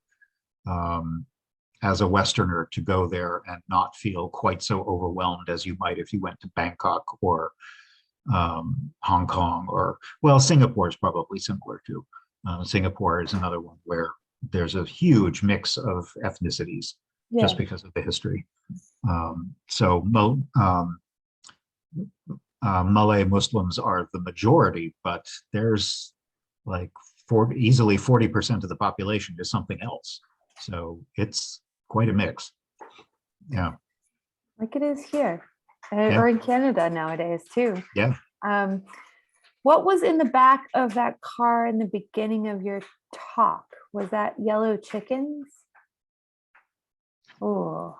as a Westerner, to go there and not feel quite so overwhelmed as you might if you went to Bangkok or Hong Kong, or, well, Singapore is probably similar too. Singapore is another one where there's a huge mix of ethnicities just Yeah. because of the history. Malay Muslims are the majority, but there's like easily 40% of the population is something else. So it's quite a mix. Yeah. Like it is here, Yeah. or in Canada nowadays too. Yeah. Um, what was in the back of that car in the beginning of your talk? Was that yellow chickens? Oh,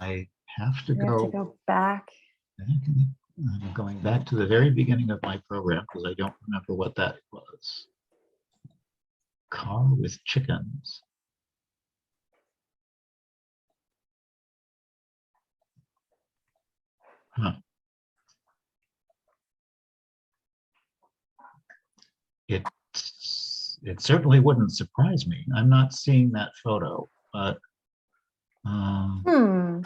I have to we have to go go back. back. I'm going back to the very beginning of my program because I don't remember what that was. Car with chickens. Huh. It certainly wouldn't surprise me. I'm not seeing that photo, but Hmm.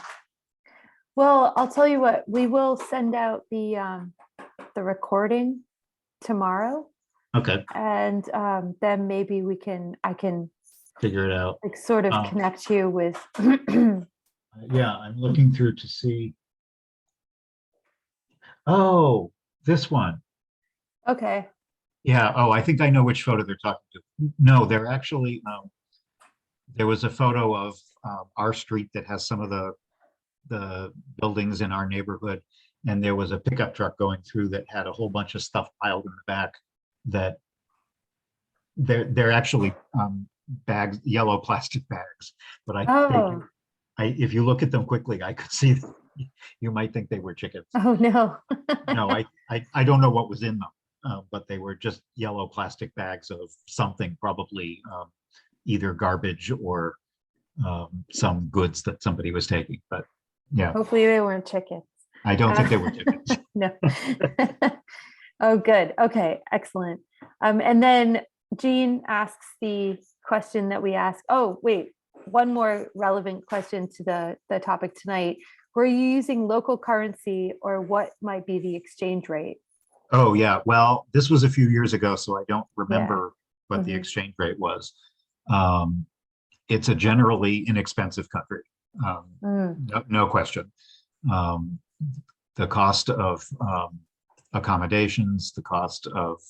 Well, I'll tell you what, we will send out the recording tomorrow, okay, and then maybe I can figure it out. like sort of Um, connect you with. Yeah, I'm looking through to see. Oh, this one. Okay. Yeah. Oh, I think I know which photo they're talking to. No, they're actually, there was a photo of our street that has some of the buildings in our neighborhood. And there was a pickup truck going through that had a whole bunch of stuff piled in the back that they're actually bags, yellow plastic bags. But Oh, if you look at them quickly, I could see you might think they were chickens. oh no. No, I don't know what was in them, but they were just yellow plastic bags of something, probably either garbage or some goods that somebody was taking. But yeah, Hopefully they weren't chickens. I don't think they were chickens. No. Oh, good. Okay, excellent. And then Jean asks the question that we ask. Oh, wait, one more relevant question to the topic tonight. Were you using local currency, or what might be the exchange rate? Oh yeah, well, this was a few years ago, so I don't Yeah. remember what the Mhm. exchange rate was. Um, it's a generally inexpensive country, Mm. no question. Um, the cost of accommodations, the cost of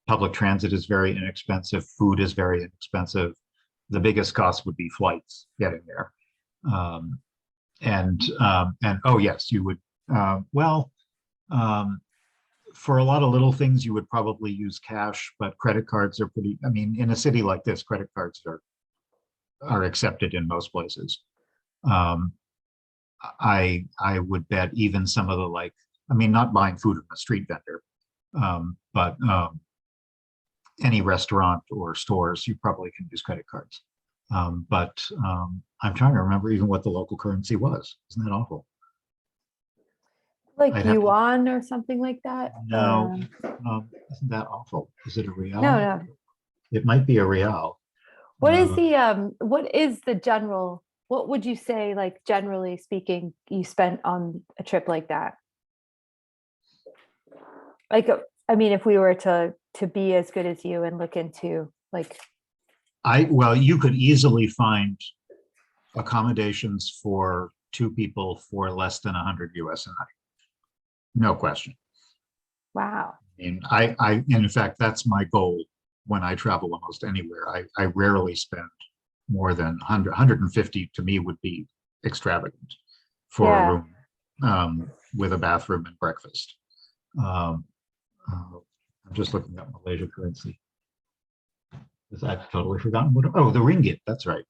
public transit is very inexpensive. Food is very inexpensive. The biggest cost would be flights getting there. Um, and oh yes, you would. Well, um, for a lot of little things, you would probably use cash, but credit cards are pretty. I mean, in a city like this, credit cards are accepted in most places. Um, I would bet even some of the, like, I mean, not buying food from a street vendor, but any restaurant or stores, you probably can use credit cards. But I'm trying to remember even what the local currency was. Isn't that awful? Like I'd have to, yuan or something like that? no, isn't that awful? Is it a No, real? no. It might be a real. What is the general, what would you say, like generally speaking, you spent on a trip like that? Like, I mean, if we were to be as good as you and look into like, Well, you could easily find accommodations for two people for less than 100 US a night. No question. wow. And in fact, that's my goal when I travel almost anywhere. I rarely spend more than 100, 150 to me would be extravagant for a Yeah. room with a bathroom and breakfast. Um, I'm just looking at Malaysia currency. Because I've totally forgotten oh, the ringgit, that's right.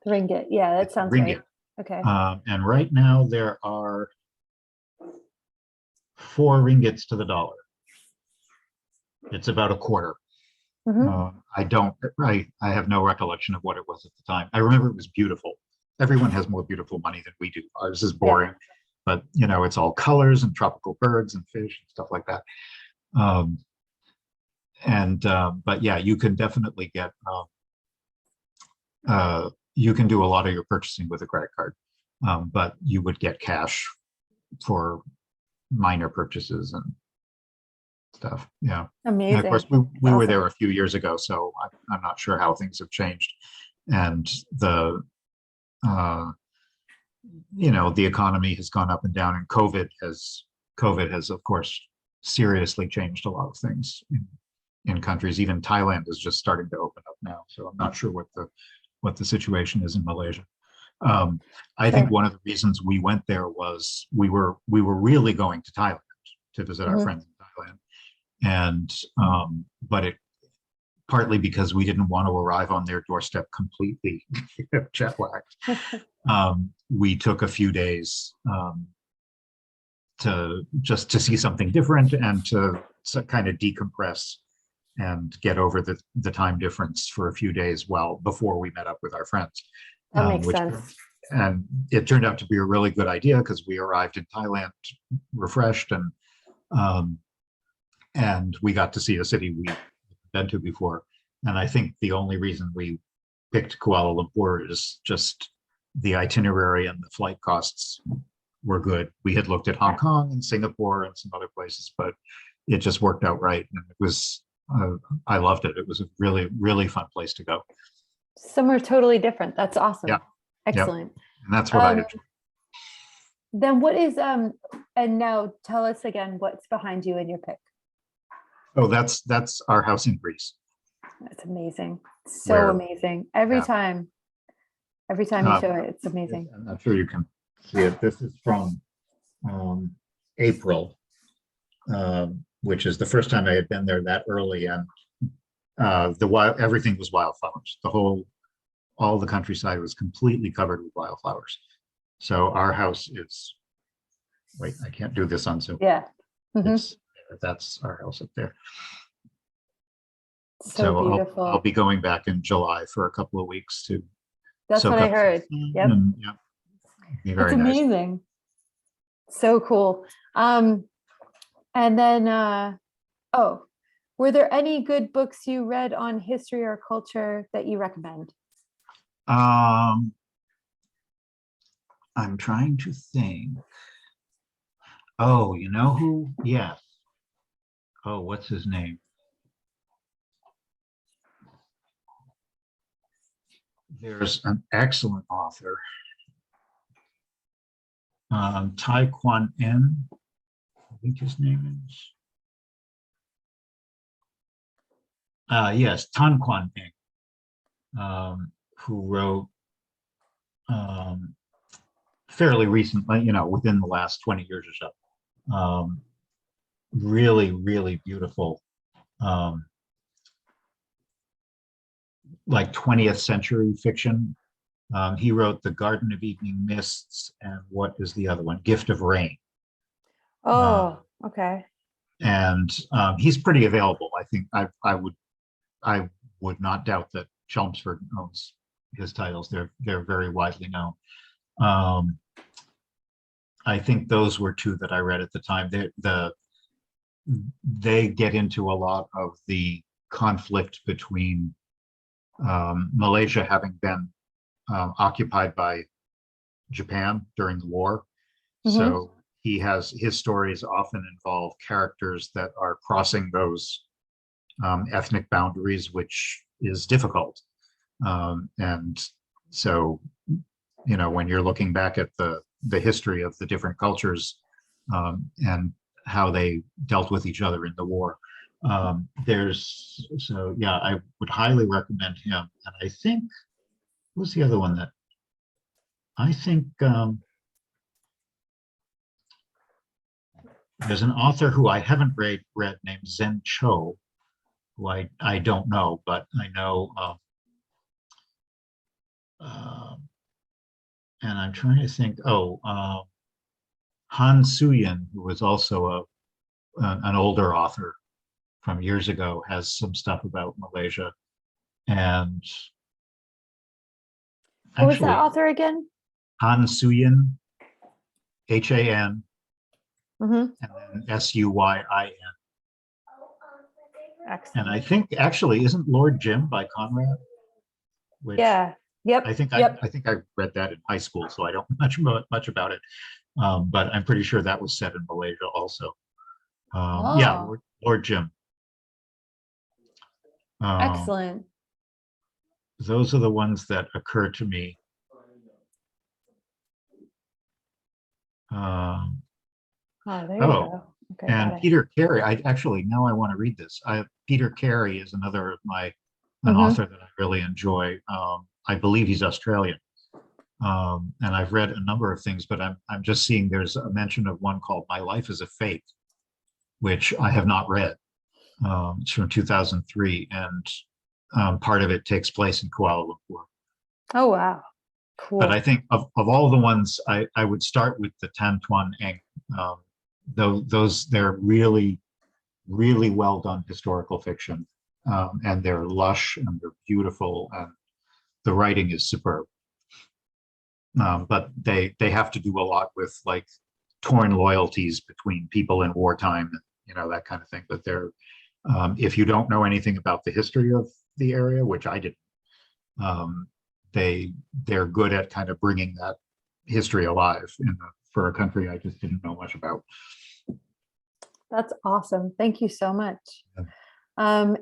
The ringgit. Yeah, that It's the sounds right. ringgit. Okay. And right now there are 4 ringgits to the dollar. It's about a quarter. Mhm. I have no recollection of what it was at the time. I remember it was beautiful. Everyone has more beautiful money than we do. Ours is Yeah. boring, but it's all colors and tropical birds and fish and stuff like that. But yeah, you can definitely get, you can do a lot of your purchasing with a credit card, but you would get cash for minor purchases and stuff. Yeah. And of course, Amazing. we were Awesome. there a few years ago, so I'm not sure how things have changed. And uh, the economy has gone up and down, and COVID has, of course, seriously changed a lot of things in countries. Even Thailand is just starting to open up now, so I'm not sure what the situation is in Malaysia. I think Sure. one of the reasons we went there was we were really going to Thailand to visit our Mhm. friends in Thailand, and but it partly because we didn't want to arrive on their doorstep completely jet lagged. We took a few days to see something different and to kind of decompress and get over the time difference for a few days before we met up with our friends. That makes Which sense. and it turned out to be a really good idea because we arrived in Thailand refreshed and we got to see a city we been to before. And I think the only reason we picked Kuala Lumpur is just the itinerary and the flight costs were good. We had looked at Hong Kong and Singapore and some other places, but it just worked out right. And it was, I loved it. It was a really, really fun place to go. Somewhere totally different. That's awesome. Yeah. Excellent. And that's what I enjoyed. Then what is, and now tell us again, what's behind you in your pick? Oh, that's our house in Greece. That's amazing. So amazing. Every Yeah. time you show it, it's amazing. I'm not sure you can see it. This is from April, which is the first time I had been there that early, and everything was wildflowers. All the countryside was completely covered with wildflowers. So our house is, wait, I can't do this on Zoom. Yeah. That's our house up there. So beautiful. I'll be going back in July for a couple of weeks to. That's what I heard. Yep. Yeah. Be very It's amazing. nice. So cool. And then, were there any good books you read on history or culture that you recommend? I'm trying to think. Oh, you know who? Yes. Oh, what's his name? There's an excellent author, Tai Kwan En, I think his name is. Yes, Tan Kwan En, who wrote fairly recently, within the last 20 years or so. Really, really beautiful, like 20th century fiction. He wrote The Garden of Evening Mists, and what is the other one? Gift of Rain. Oh, okay. And he's pretty available. I think I would not doubt that Chelmsford owns his titles. They're very widely known. I think those were two that I read at the time. They get into a lot of the conflict between Malaysia having been occupied by Japan during the war. So his stories often involve characters that are crossing those ethnic boundaries, which is difficult. And so, when you're looking back at the history of the different cultures and how they dealt with each other in the war, I would highly recommend him. And I think, who's the other one that I think there's an author who I haven't read named Zen Cho, who I don't know, but I know, and I'm trying to think, Han Suyin, who was also an older author from years ago, has some stuff about Malaysia. And what was that author again? Han Suyin, Han, and then Suyin. Excellent. And I think actually, isn't Lord Jim by Conrad? Which yeah. Yep. I think yep. I think I read that in high school, so I don't know much about it. But I'm pretty sure that was set in Malaysia also. Yeah, Lord Jim. Excellent. Those are the ones that occur to me. There you go. Okay, and Peter Carey. Now I want to read this. Peter Carey is another of an author that I really enjoy. I believe he's Australian. And I've read a number of things, but I'm just seeing there's a mention of one called My Life is a Fake, which I have not read. It's from 2003, and part of it takes place in Kuala Lumpur. Oh, wow. Cool. But I think of all the ones, I would start with the Tan Tuan Eng. They're really, really well done historical fiction, and they're lush and they're beautiful, and the writing is superb. But they have to do a lot with like torn loyalties between people in wartime, and that kind of thing. But If you don't know anything about the history of the area, which I didn't, um, they're good at kind of bringing that history alive for a country I just didn't know much about. That's awesome. Thank you so much. Yeah.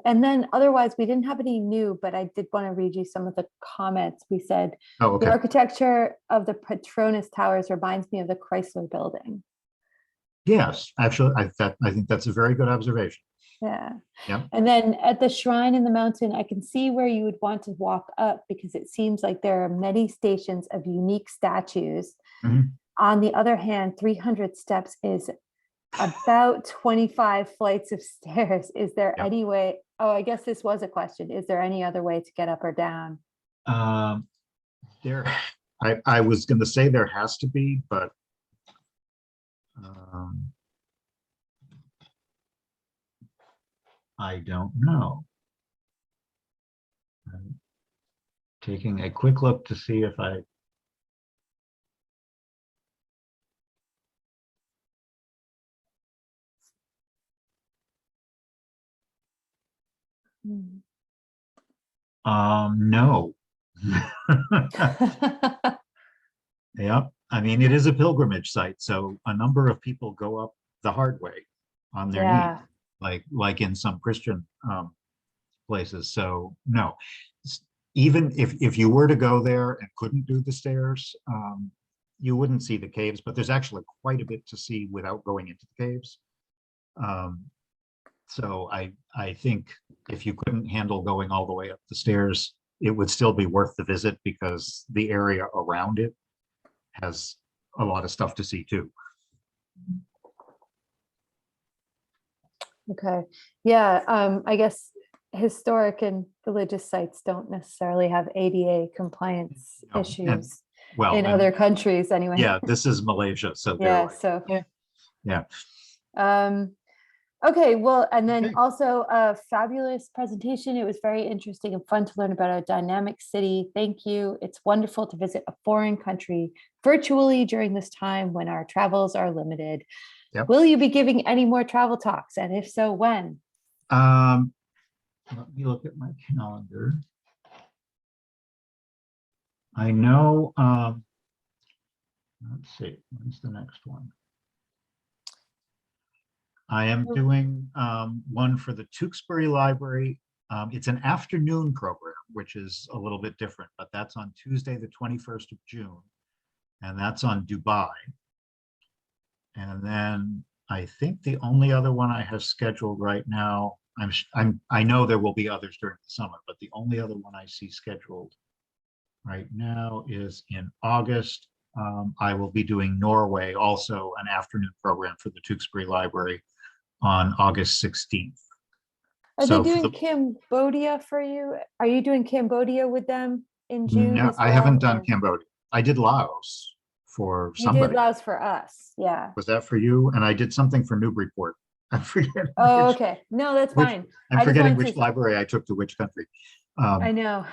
And then otherwise, we didn't have any new, but I did want to read you some of the comments. We said, Oh, okay. the architecture of the Petronas Towers reminds me of the Chrysler Building. Yes, actually, I think that's a very good observation. Yeah. Yeah. And then at the shrine in the mountain, I can see where you would want to walk up because it seems like there are many stations of unique statues. Mhm. On the other hand, 300 steps is about 25 flights of stairs. Is there Yeah. any way? Oh, I guess this was a question. Is there any other way to get up or down? There, I was going to say there has to be, but I don't know. I'm taking a quick look to see if I. No. Yeah, I mean, it is a pilgrimage site, so a number of people go up the hard way on their Yeah. knees, like in some Christian places. So no, even if you were to go there and couldn't do the stairs, you wouldn't see the caves. But there's actually quite a bit to see without going into the caves. So I think if you couldn't handle going all the way up the stairs, it would still be worth the visit because the area around it has a lot of stuff to see too. Okay. Yeah. I guess historic and religious sites don't necessarily have ADA compliance No, issues well, in other countries anyway. yeah, this is Malaysia, so they're Yeah. like, So, yeah. Okay, well, and then Okay. also a fabulous presentation. It was very interesting and fun to learn about a dynamic city. Thank you. It's wonderful to visit a foreign country virtually during this time when our travels are limited. Yep. Will you be giving any more travel talks? And if so, when? Let me look at my calendar. I know, let's see, when's the next one? I am doing one for the Tewksbury Library. It's an afternoon program, which is a little bit different, but that's on Tuesday, the 21st of June. And that's on Dubai. And then I think the only other one I have scheduled right now, I know there will be others during the summer, but the only other one I see scheduled right now is in August. I will be doing Norway, also an afternoon program for the Tewksbury Library on August 16th. Are So they doing Cambodia for you? Are you doing Cambodia with them in June no, as I well? haven't done Cambodia. I did Laos for You somebody. did Laos for us. Yeah. Was that for you? And I did something for Newburyport. I forget. Oh, okay. No, that's fine. I'm I just forgetting wanted which to, library I took to which country. I know.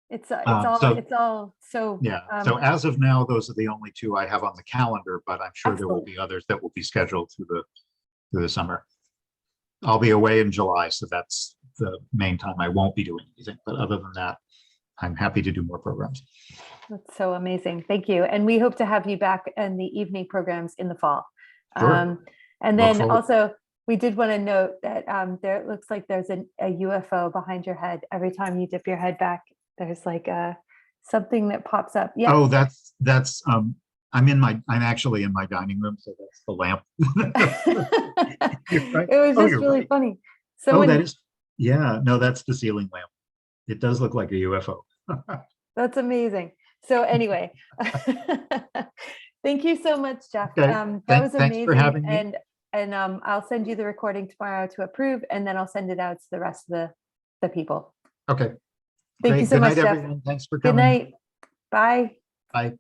It's all so Yeah. So as of now, those are the only two I have on the calendar, but I'm sure there will excellent. be others that will be scheduled through the summer. I'll be away in July, so that's the main time I won't be doing anything. But other than that, I'm happy to do more programs. That's so amazing. Thank you. And we hope to have you back in the evening programs in the fall. Sure. And Look then forward. also, we did want to note that there looks like there's a UFO behind your head. Every time you dip your head back, there's like something that pops up. Yeah. Oh, that's I'm actually in my dining room, so that's the lamp. Right. It was Oh, just you're really right. funny. Oh, that is, yeah, no, that's the ceiling lamp. It does look like a UFO. That's amazing. So anyway, thank you so much, Jeff. Okay. That was Thanks for amazing. having me. And I'll send you the recording tomorrow to approve, and then I'll send it out to the rest of the people. Okay. Thank you Great. so Good much, night, Jeff. everyone. Thanks for Good coming. night. Bye. Bye.